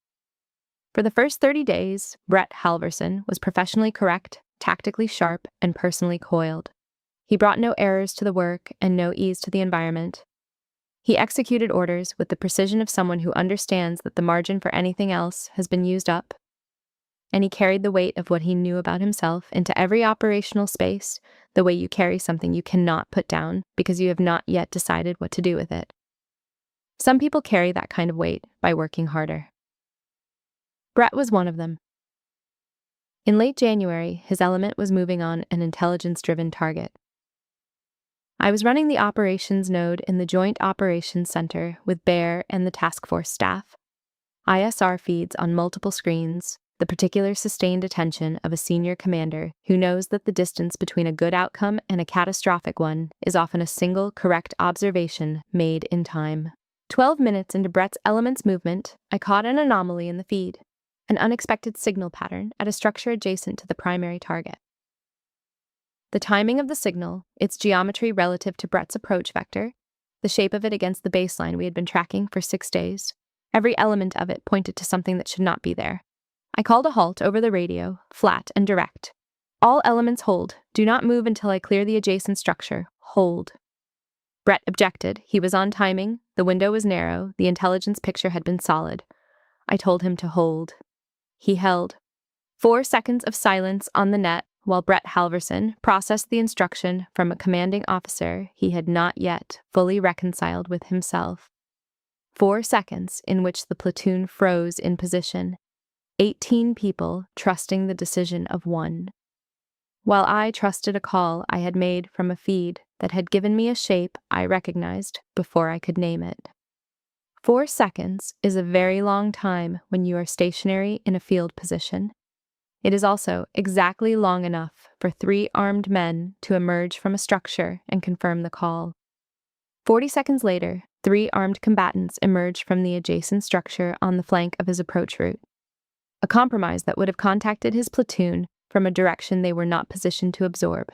For the first 30 days, Brett Halverson was professionally correct, tactically sharp, and personally coiled. He brought no errors to the work and no ease to the environment. He executed orders with the precision of someone who understands that the margin for anything else has been used up. And he carried the weight of what he knew about himself into every operational space, the way you carry something you cannot put down because you have not yet decided what to do with it. Some people carry that kind of weight by working harder. Brett was one of them. In late January, his element was moving on an intelligence-driven target. I was running the operations node in the Joint Operations Center with Bear and the task force staff. ISR feeds on multiple screens, the particular sustained attention of a senior commander who knows that the distance between a good outcome and a catastrophic one is often a single correct observation made in time. 12 minutes into Brett's Elements movement, I caught an anomaly in the feed, an unexpected signal pattern at a structure adjacent to the primary target. The timing of the signal, its geometry relative to Brett's approach vector, the shape of it against the baseline we had been tracking for 6 days, every element of it pointed to something that should not be there. I called a halt over the radio, flat and direct. All elements hold. Do not move until I clear the adjacent structure. Hold. Brett objected. He was on timing. The window was narrow. The intelligence picture had been solid. I told him to hold. He held. 4 seconds of silence on the net while Brett Halverson processed the instruction from a commanding officer he had not yet fully reconciled with himself. 4 seconds in which the platoon froze in position, 18 people trusting the decision of one, while I trusted a call I had made from a feed that had given me a shape I recognized before I could name it. 4 seconds is a very long time when you are stationary in a field position. It is also exactly long enough for 3 armed men to emerge from a structure and confirm the call. 40 seconds later, 3 armed combatants emerged from the adjacent structure on the flank of his approach route, a compromise that would have contacted his platoon from a direction they were not positioned to absorb.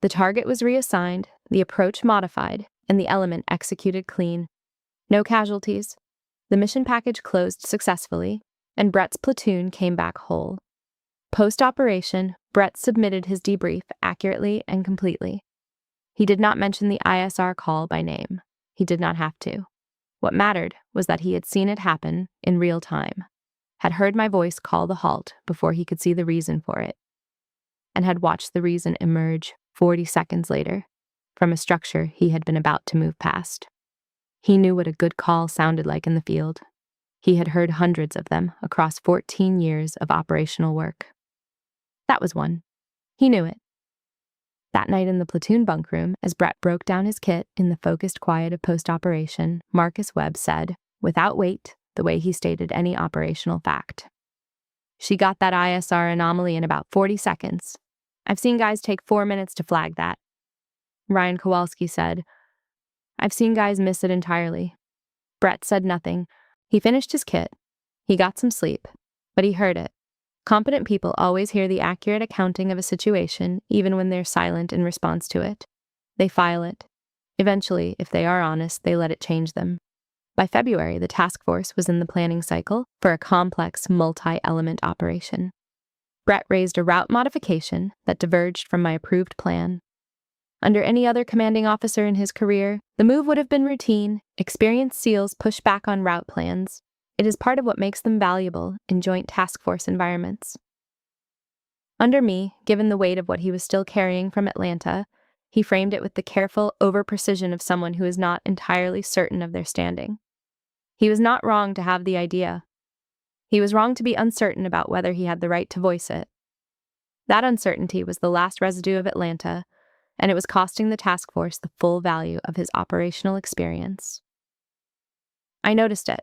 The target was reassigned, the approach modified, and the element executed clean. No casualties. The mission package closed successfully, and Brett's platoon came back whole. Post-operation, Brett submitted his debrief accurately and completely. He did not mention the ISR call by name. He did not have to. What mattered was that he had seen it happen in real time, had heard my voice call the halt before he could see the reason for it, and had watched the reason emerge 40 seconds later from a structure he had been about to move past. He knew what a good call sounded like in the field. He had heard hundreds of them across 14 years of operational work. That was one. He knew it. That night in the platoon bunk room, as Brett broke down his kit in the focused quiet of post-operation, Marcus Webb said, without weight, the way he stated any operational fact. She got that ISR anomaly in about 40 seconds. I've seen guys take 4 minutes to flag that. Ryan Kowalski said, I've seen guys miss it entirely. Brett said nothing. He finished his kit. He got some sleep, but he heard it. Competent people always hear the accurate accounting of a situation, even when they're silent in response to it. They file it. Eventually, if they are honest, they let it change them. By February, the task force was in the planning cycle for a complex multi-element operation. Brett raised a route modification that diverged from my approved plan. Under any other commanding officer in his career, the move would have been routine. Experienced SEALs push back on route plans. It is part of what makes them valuable in joint task force environments. Under me, given the weight of what he was still carrying from Atlanta, he framed it with the careful over-precision of someone who is not entirely certain of their standing. He was not wrong to have the idea. He was wrong to be uncertain about whether he had the right to voice it. That uncertainty was the last residue of Atlanta, and it was costing the task force the full value of his operational experience. I noticed it.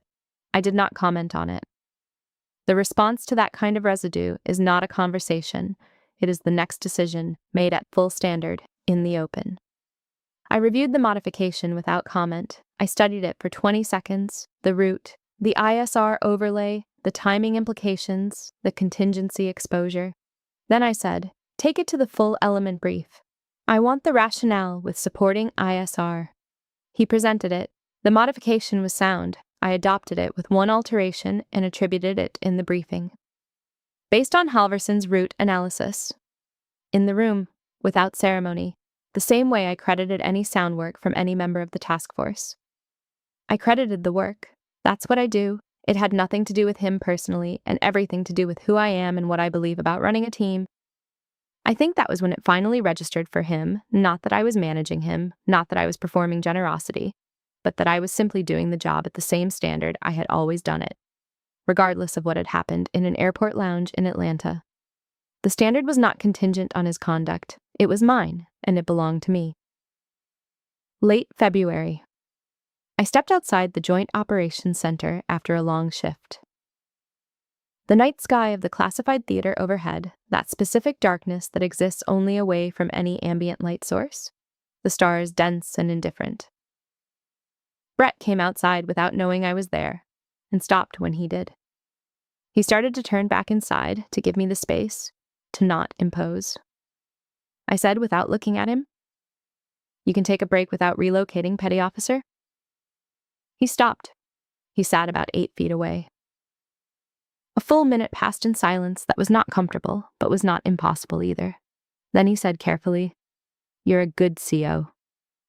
I did not comment on it. The response to that kind of residue is not a conversation. It is the next decision, made at full standard, in the open. I reviewed the modification without comment. I studied it for 20 seconds, the route, the ISR overlay, the timing implications, the contingency exposure. Then I said, take it to the full element brief. I want the rationale with supporting ISR. He presented it. The modification was sound. I adopted it with one alteration and attributed it in the briefing. Based on Halverson's route analysis. In the room, without ceremony, the same way I credited any sound work from any member of the task force. I credited the work. That's what I do. It had nothing to do with him personally and everything to do with who I am and what I believe about running a team. I think that was when it finally registered for him, not that I was managing him, not that I was performing generosity, but that I was simply doing the job at the same standard I had always done it, regardless of what had happened in an airport lounge in Atlanta. The standard was not contingent on his conduct. It was mine, and it belonged to me. Late February. I stepped outside the Joint Operations Center after a long shift. The night sky of the classified theater overhead, that specific darkness that exists only away from any ambient light source, the stars dense and indifferent. Brett came outside without knowing I was there, and stopped when he did. He started to turn back inside to give me the space, to not impose. I said without looking at him, "You can take a break without relocating, Petty Officer?" He stopped. He sat about 8 feet away. A full minute passed in silence that was not comfortable, but was not impossible either. Then he said carefully, "You're a good CO."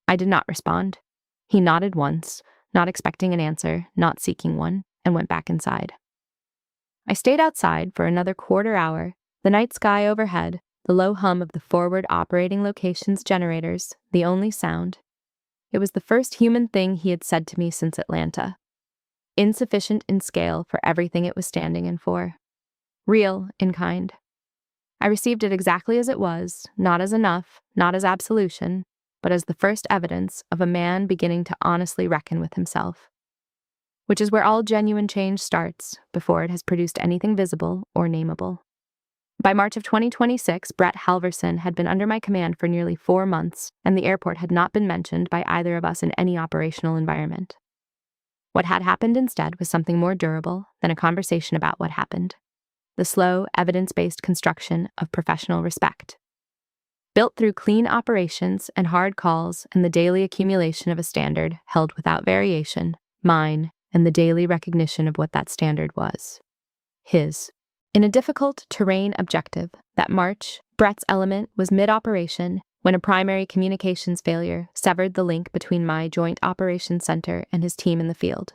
I did not respond. He nodded once, not expecting an answer, not seeking one, and went back inside. I stayed outside for another quarter hour, the night sky overhead, the low hum of the forward operating location's generators, the only sound. It was the first human thing he had said to me since Atlanta. Insufficient in scale for everything it was standing in for. Real in kind. I received it exactly as it was, not as enough, not as absolution, but as the first evidence of a man beginning to honestly reckon with himself. Which is where all genuine change starts, before it has produced anything visible or nameable. By March of 2026, Brett Halverson had been under my command for nearly 4 months, and the airport had not been mentioned by either of us in any operational environment. What had happened instead was something more durable than a conversation about what happened. The slow, evidence-based construction of professional respect. Built through clean operations and hard calls and the daily accumulation of a standard held without variation, mine, and the daily recognition of what that standard was. His. In a difficult terrain objective, that March, Brett's element was mid-operation when a primary communications failure severed the link between my Joint Operations Center and his team in the field.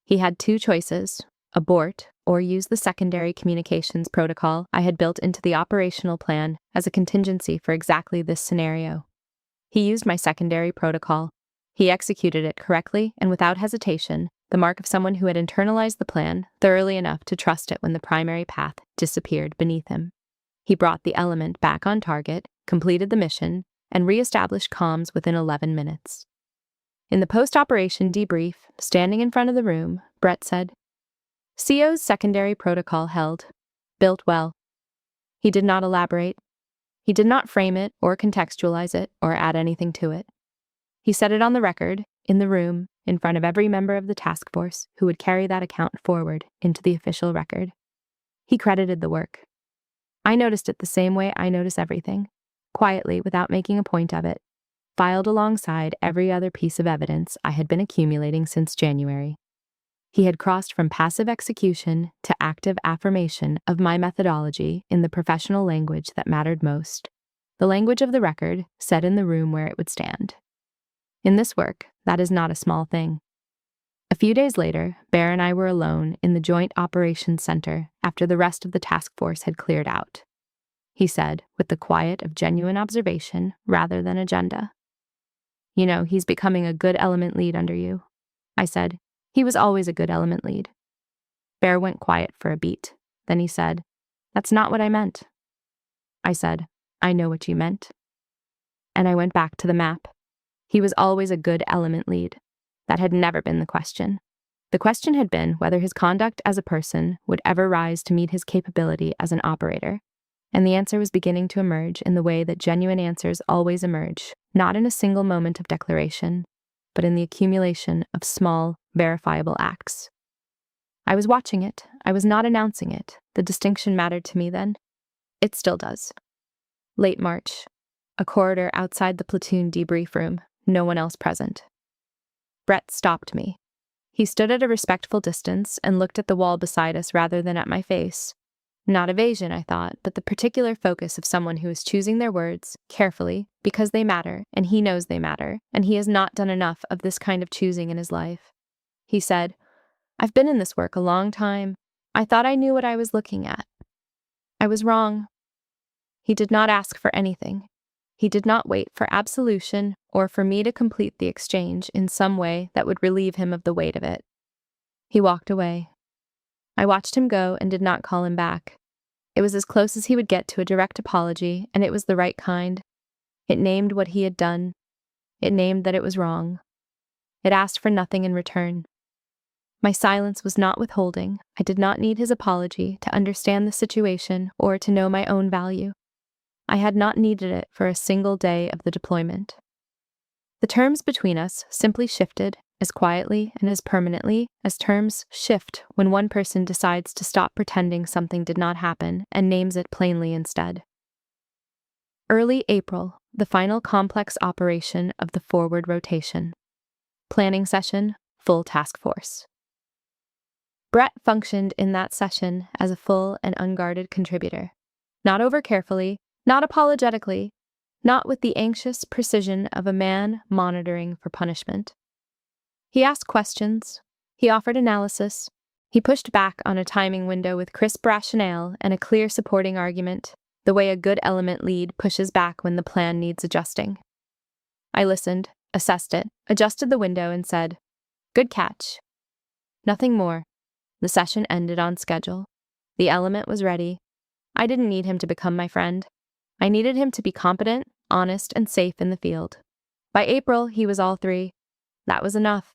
He had 2 choices, abort or use the secondary communications protocol I had built into the operational plan as a contingency for exactly this scenario. He used my secondary protocol. He executed it correctly and without hesitation, the mark of someone who had internalized the plan thoroughly enough to trust it when the primary path disappeared beneath him. He brought the element back on target, completed the mission, and re-established comms within 11 minutes. In the post-operation debrief, standing in front of the room, Brett said, "CO's secondary protocol held. Built well." He did not elaborate. He did not frame it or contextualize it or add anything to it. He said it on the record, in the room, in front of every member of the task force who would carry that account forward into the official record. He credited the work. I noticed it the same way I notice everything, quietly without making a point of it, filed alongside every other piece of evidence I had been accumulating since January. He had crossed from passive execution to active affirmation of my methodology in the professional language that mattered most, the language of the record set in the room where it would stand. In this work, that is not a small thing. A few days later, Bear and I were alone in the Joint Operations Center after the rest of the task force had cleared out. He said, with the quiet of genuine observation rather than agenda, "You know, he's becoming a good element lead under you." I said, "He was always a good element lead." Bear went quiet for a beat. Then he said, "That's not what I meant." I said, "I know what you meant." And I went back to the map. He was always a good element lead. That had never been the question. The question had been whether his conduct as a person would ever rise to meet his capability as an operator. And the answer was beginning to emerge in the way that genuine answers always emerge, not in a single moment of declaration, but in the accumulation of small, verifiable acts. I was watching it. I was not announcing it. The distinction mattered to me then. It still does. Late March. A corridor outside the platoon debrief room. No one else present. Brett stopped me. He stood at a respectful distance and looked at the wall beside us rather than at my face. Not evasion, I thought, but the particular focus of someone who is choosing their words carefully because they matter, and he knows they matter, and he has not done enough of this kind of choosing in his life. He said, "I've been in this work a long time. I thought I knew what I was looking at. I was wrong." He did not ask for anything. He did not wait for absolution or for me to complete the exchange in some way that would relieve him of the weight of it. He walked away. I watched him go and did not call him back. It was as close as he would get to a direct apology, and it was the right kind. It named what he had done. It named that it was wrong. It asked for nothing in return. My silence was not withholding. I did not need his apology to understand the situation or to know my own value. I had not needed it for a single day of the deployment. The terms between us simply shifted as quietly and as permanently as terms shift when one person decides to stop pretending something did not happen and names it plainly instead. Early April, the final complex operation of the forward rotation. Planning session, full task force. Brett functioned in that session as a full and unguarded contributor. Not over-carefully, not apologetically, not with the anxious precision of a man monitoring for punishment. He asked questions. He offered analysis. He pushed back on a timing window with crisp rationale and a clear supporting argument, the way a good element lead pushes back when the plan needs adjusting. I listened, assessed it, adjusted the window, and said, "Good catch." Nothing more. The session ended on schedule. The element was ready. I didn't need him to become my friend. I needed him to be competent, honest, and safe in the field. By April, he was all three. That was enough.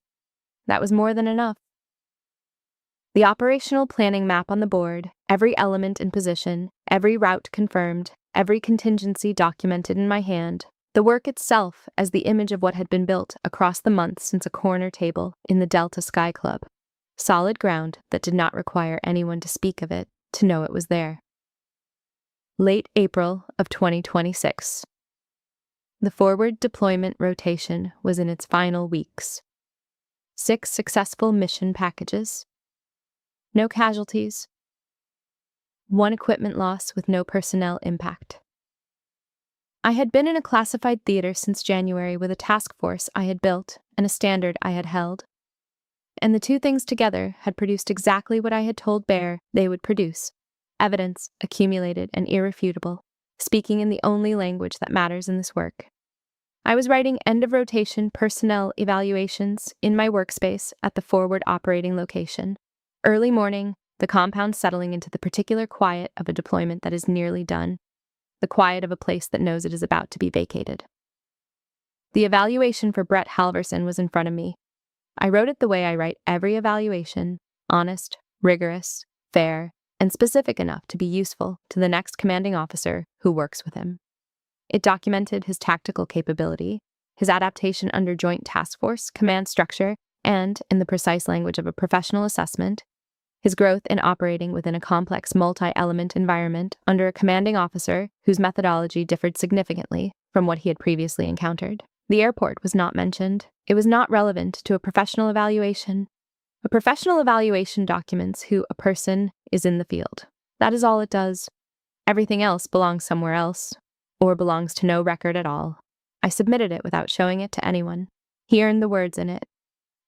That was more than enough. The operational planning map on the board, every element in position, every route confirmed, every contingency documented in my hand, the work itself as the image of what had been built across the months since a corner table in the Delta Sky Club. Solid ground that did not require anyone to speak of it to know it was there. Late April of 2026. The forward deployment rotation was in its final weeks. 6 successful mission packages. No casualties. 1 equipment loss with no personnel impact. I had been in a classified theater since January with a task force I had built and a standard I had held. And the two things together had produced exactly what I had told Bear they would produce. Evidence, accumulated and irrefutable, speaking in the only language that matters in this work. I was writing end-of-rotation personnel evaluations in my workspace at the forward operating location. Early morning, the compound settling into the particular quiet of a deployment that is nearly done, the quiet of a place that knows it is about to be vacated. The evaluation for Brett Halverson was in front of me. I wrote it the way I write every evaluation, honest, rigorous, fair, and specific enough to be useful to the next commanding officer who works with him. It documented his tactical capability, his adaptation under joint task force, command structure, and, in the precise language of a professional assessment, his growth in operating within a complex multi-element environment under a commanding officer whose methodology differed significantly from what he had previously encountered. The airport was not mentioned. It was not relevant to a professional evaluation. A professional evaluation documents who a person is in the field. That is all it does. Everything else belongs somewhere else, or belongs to no record at all. I submitted it without showing it to anyone. He earned the words in it.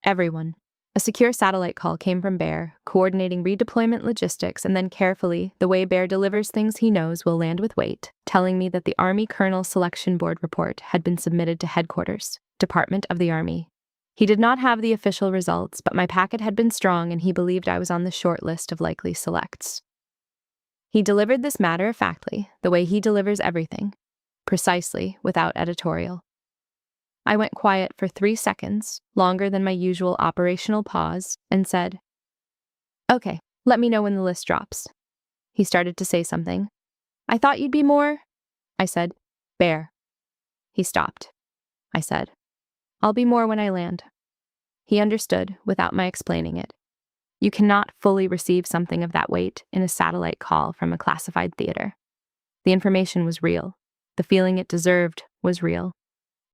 Everyone. A secure satellite call came from Bear, coordinating redeployment logistics, and then carefully, the way Bear delivers things he knows will land with weight, telling me that the Army Colonel Selection Board report had been submitted to Headquarters, Department of the Army. He did not have the official results, but my packet had been strong and he believed I was on the short list of likely selects. He delivered this matter-of-factly, the way he delivers everything, precisely, without editorial. I went quiet for 3 seconds, longer than my usual operational pause, and said, "Okay, let me know when the list drops." He started to say something. "I thought you'd be more," I said. "Bear." He stopped. I said, "I'll be more when I land." He understood without my explaining it. You cannot fully receive something of that weight in a satellite call from a classified theater. The information was real. The feeling it deserved was real.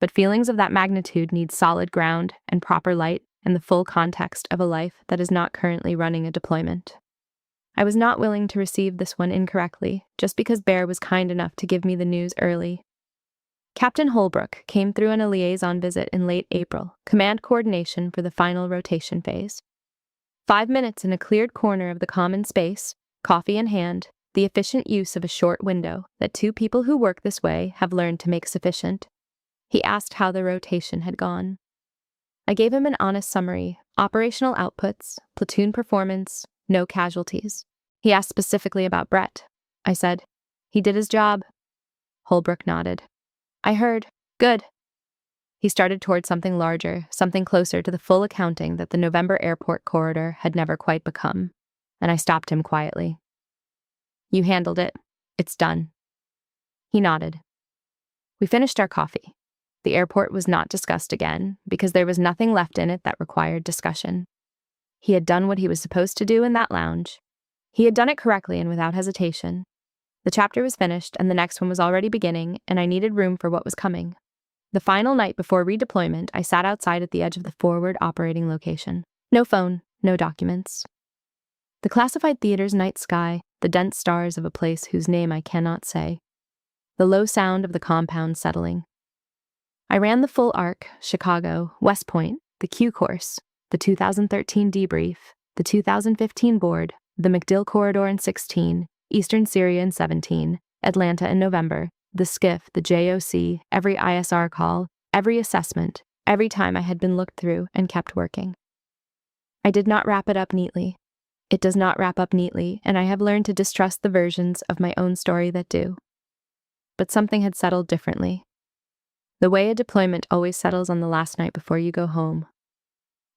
But feelings of that magnitude need solid ground and proper light and the full context of a life that is not currently running a deployment. I was not willing to receive this one incorrectly, just because Bear was kind enough to give me the news early. Captain Holbrook came through on a liaison visit in late April, command coordination for the final rotation phase. 5 minutes in a cleared corner of the common space, coffee in hand, the efficient use of a short window that 2 people who work this way have learned to make sufficient. He asked how the rotation had gone. I gave him an honest summary, operational outputs, platoon performance, no casualties. He asked specifically about Brett. I said, "He did his job." Holbrook nodded. "I heard. Good." He started toward something larger, something closer to the full accounting that the November airport corridor had never quite become, and I stopped him quietly. "You handled it. It's done." He nodded. We finished our coffee. The airport was not discussed again, because there was nothing left in it that required discussion. He had done what he was supposed to do in that lounge. He had done it correctly and without hesitation. The chapter was finished, and the next one was already beginning, and I needed room for what was coming. The final night before redeployment, I sat outside at the edge of the forward operating location. No phone, no documents. The classified theater's night sky, the dense stars of a place whose name I cannot say. The low sound of the compound settling. I ran the full arc: Chicago, West Point, the Q course, the 2013 debrief, the 2015 board, the MacDill corridor in 16, Eastern Syria in 17, Atlanta in November, the SCIF, the JOC, every ISR call, every assessment, every time I had been looked through and kept working. I did not wrap it up neatly. It does not wrap up neatly, and I have learned to distrust the versions of my own story that do. But something had settled differently. The way a deployment always settles on the last night before you go home.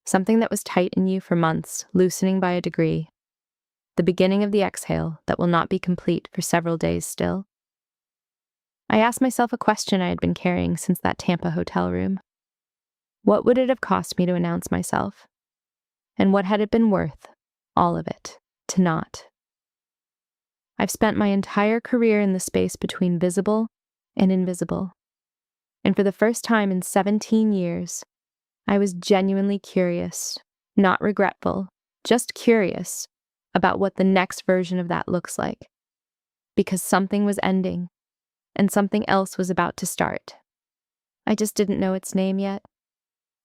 Something that was tight in you for months, loosening by a degree. The beginning of the exhale that will not be complete for several days still. I asked myself a question I had been carrying since that Tampa hotel room. What would it have cost me to announce myself? And what had it been worth, all of it, to not? I've spent my entire career in the space between visible and invisible. And for the first time in 17 years, I was genuinely curious, not regretful, just curious about what the next version of that looks like. Because something was ending, and something else was about to start. I just didn't know its name yet.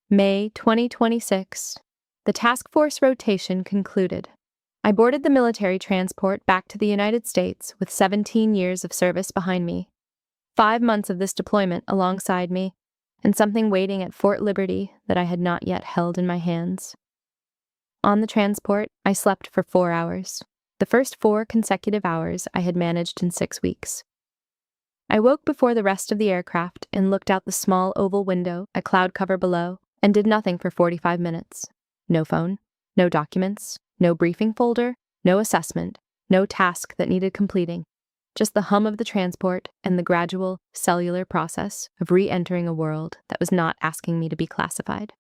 May 2026. The task force rotation concluded. I boarded the military transport back to the United States with 17 years of service behind me. 5 months of this deployment alongside me, and something waiting at Fort Liberty that I had not yet held in my hands. On the transport, I slept for 4 hours, the first 4 consecutive hours I had managed in 6 weeks. I woke before the rest of the aircraft and looked out the small oval window at cloud cover below and did nothing for 45 minutes. No phone, no documents, no briefing folder, no assessment, no task that needed completing. Just the hum of the transport and the gradual, cellular process of re-entering a world that was not asking me to be classified.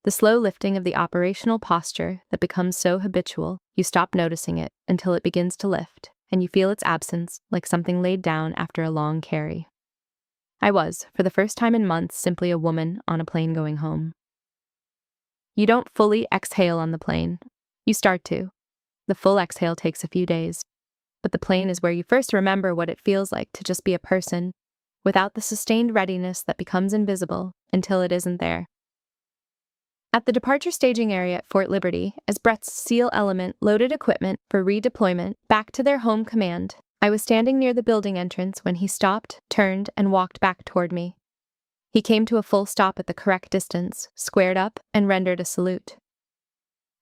The slow lifting of the operational posture that becomes so habitual, you stop noticing it until it begins to lift, and you feel its absence like something laid down after a long carry. I was, for the first time in months, simply a woman on a plane going home. You don't fully exhale on the plane. You start to. The full exhale takes a few days. But the plane is where you first remember what it feels like to just be a person, without the sustained readiness that becomes invisible until it isn't there. At the departure staging area at Fort Liberty, as Brett's SEAL element loaded equipment for redeployment back to their home command, I was standing near the building entrance when he stopped, turned, and walked back toward me. He came to a full stop at the correct distance, squared up, and rendered a salute.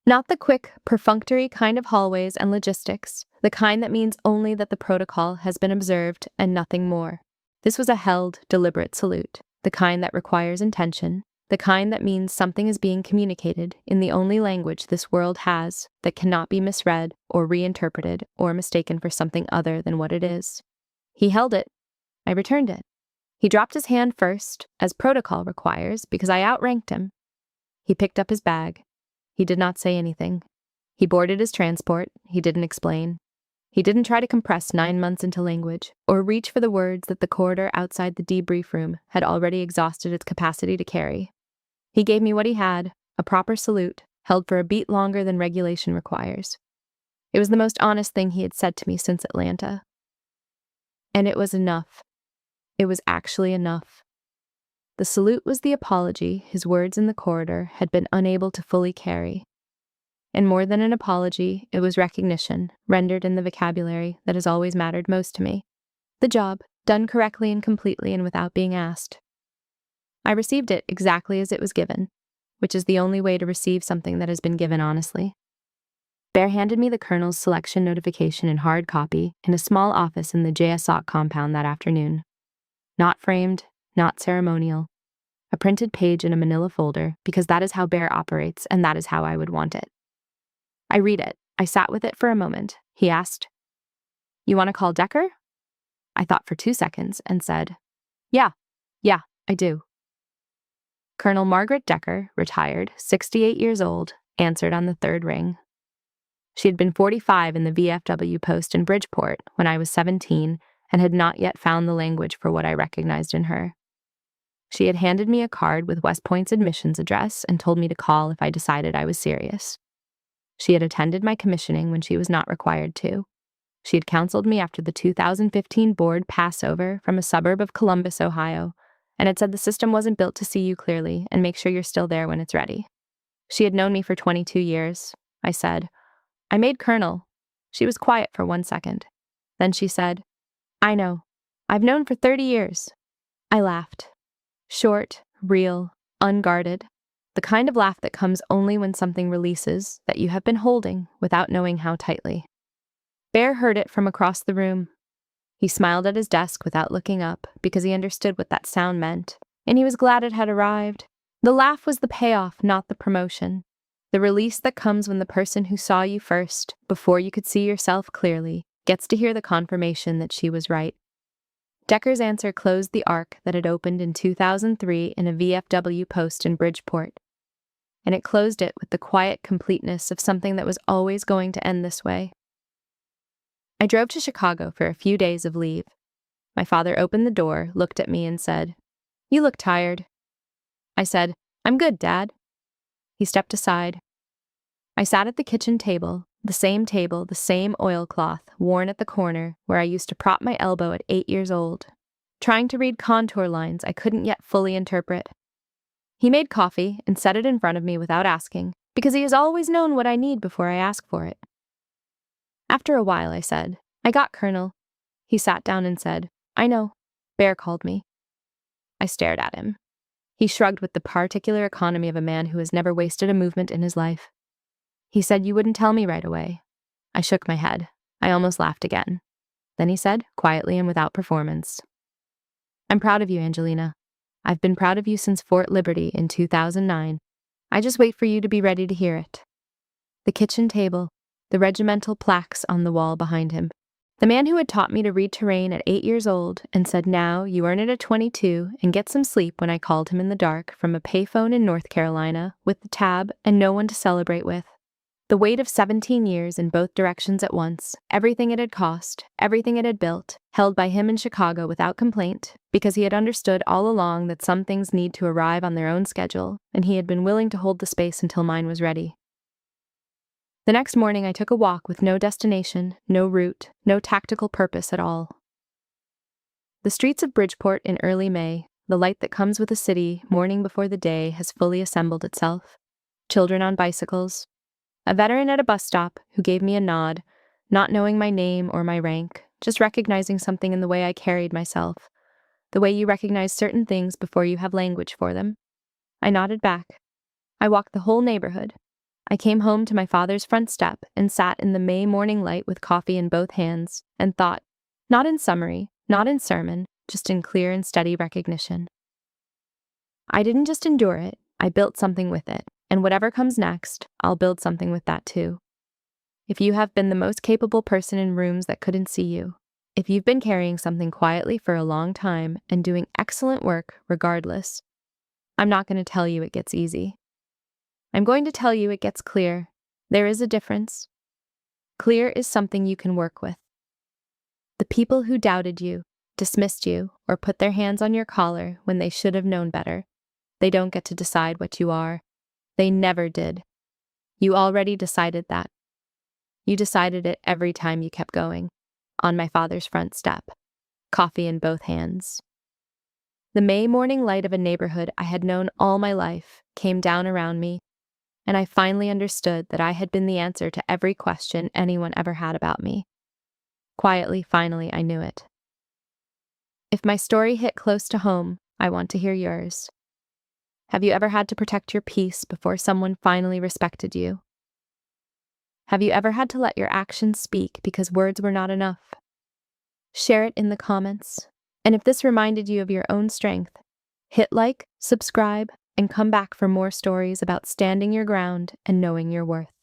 Not the quick, perfunctory kind of hallways and logistics, the kind that means only that the protocol has been observed and nothing more. This was a held, deliberate salute, the kind that requires intention, the kind that means something is being communicated in the only language this world has that cannot be misread or reinterpreted or mistaken for something other than what it is. He held it. I returned it. He dropped his hand first, as protocol requires, because I outranked him. He picked up his bag. He did not say anything. He boarded his transport. He didn't explain. He didn't try to compress 9 months into language, or reach for the words that the corridor outside the debrief room had already exhausted its capacity to carry. He gave me what he had, a proper salute, held for a beat longer than regulation requires. It was the most honest thing he had said to me since Atlanta. And it was enough. It was actually enough. The salute was the apology his words in the corridor had been unable to fully carry. And more than an apology, it was recognition, rendered in the vocabulary that has always mattered most to me. The job, done correctly and completely and without being asked. I received it exactly as it was given, which is the only way to receive something that has been given honestly. Bear handed me the colonel's selection notification in hard copy in a small office in the JSOC compound that afternoon. Not framed, not ceremonial. a printed page in a manila folder, because that is how Bear operates and that is how I would want it. I read it. I sat with it for a moment. He asked, "You want to call Decker?" I thought for 2 seconds and said, Yeah, I do." Colonel Margaret Decker, retired, 68 years old, answered on the third ring. She had been 45 in the VFW post in Bridgeport when I was 17 and had not yet found the language for what I recognized in her. She had handed me a card with West Point's admissions address and told me to call if I decided I was serious. She had attended my commissioning when she was not required to. She had counseled me after the 2015 board passover from a suburb of Columbus, Ohio, and had said the system wasn't built to see you clearly and make sure you're still there when it's ready. She had known me for 22 years. I said, "I made Colonel." She was quiet for 1 second. Then she said, "I know. I've known for 30 years." I laughed. Short, real, unguarded. The kind of laugh that comes only when something releases that you have been holding without knowing how tightly. Bear heard it from across the room. He smiled at his desk without looking up because he understood what that sound meant, and he was glad it had arrived. The laugh was the payoff, not the promotion. The release that comes when the person who saw you first, before you could see yourself clearly, gets to hear the confirmation that she was right. Decker's answer closed the arc that had opened in 2003 in a VFW post in Bridgeport. And it closed it with the quiet completeness of something that was always going to end this way. I drove to Chicago for a few days of leave. My father opened the door, looked at me, and said, "You look tired." I said, "I'm good, Dad." He stepped aside. I sat at the kitchen table, the same oilcloth, worn at the corner where I used to prop my elbow at 8 years old, trying to read contour lines I couldn't yet fully interpret. He made coffee and set it in front of me without asking, because he has always known what I need before I ask for it. After a while, I said, "I got Colonel." He sat down and said, "I know. Bear called me." I stared at him. He shrugged with the particular economy of a man who has never wasted a movement in his life. He said, "You wouldn't tell me right away." I shook my head. I almost laughed again. Then he said, quietly and without performance, "I'm proud of you, Angelina. I've been proud of you since Fort Liberty in 2009. I just wait for you to be ready to hear it." The kitchen table, the regimental plaques on the wall behind him. The man who had taught me to read terrain at 8 years old and said, "Now you earn it at 22 and get some sleep," when I called him in the dark from a payphone in North Carolina with the tab and no one to celebrate with. The weight of 17 years in both directions at once, everything it had cost, everything it had built, held by him in Chicago without complaint, because he had understood all along that some things need to arrive on their own schedule, and he had been willing to hold the space until mine was ready. The next morning I took a walk with no destination, no route, no tactical purpose at all. The streets of Bridgeport in early May, the light that comes with a city morning before the day has fully assembled itself. Children on bicycles. A veteran at a bus stop who gave me a nod, not knowing my name or my rank, just recognizing something in the way I carried myself, the way you recognize certain things before you have language for them. I nodded back. I walked the whole neighborhood. I came home to my father's front step and sat in the May morning light with coffee in both hands and thought, not in summary, not in sermon, just in clear and steady recognition. I didn't just endure it, I built something with it, and whatever comes next, I'll build something with that too. If you have been the most capable person in rooms that couldn't see you, if you've been carrying something quietly for a long time and doing excellent work regardless, I'm not going to tell you it gets easy. I'm going to tell you it gets clear. There is a difference. Clear is something you can work with. The people who doubted you, dismissed you, or put their hands on your collar when they should have known better, they don't get to decide what you are. They never did. You already decided that. You decided it every time you kept going. On my father's front step, coffee in both hands. The May morning light of a neighborhood I had known all my life came down around me, and I finally understood that I had been the answer to every question anyone ever had about me. Quietly, finally, I knew it. If my story hit close to home, I want to hear yours. Have you ever had to protect your peace before someone finally respected you? Have you ever had to let your actions speak because words were not enough? Share it in the comments. And if this reminded you of your own strength, Hit like, subscribe, and come back for more stories about standing your ground and knowing your worth.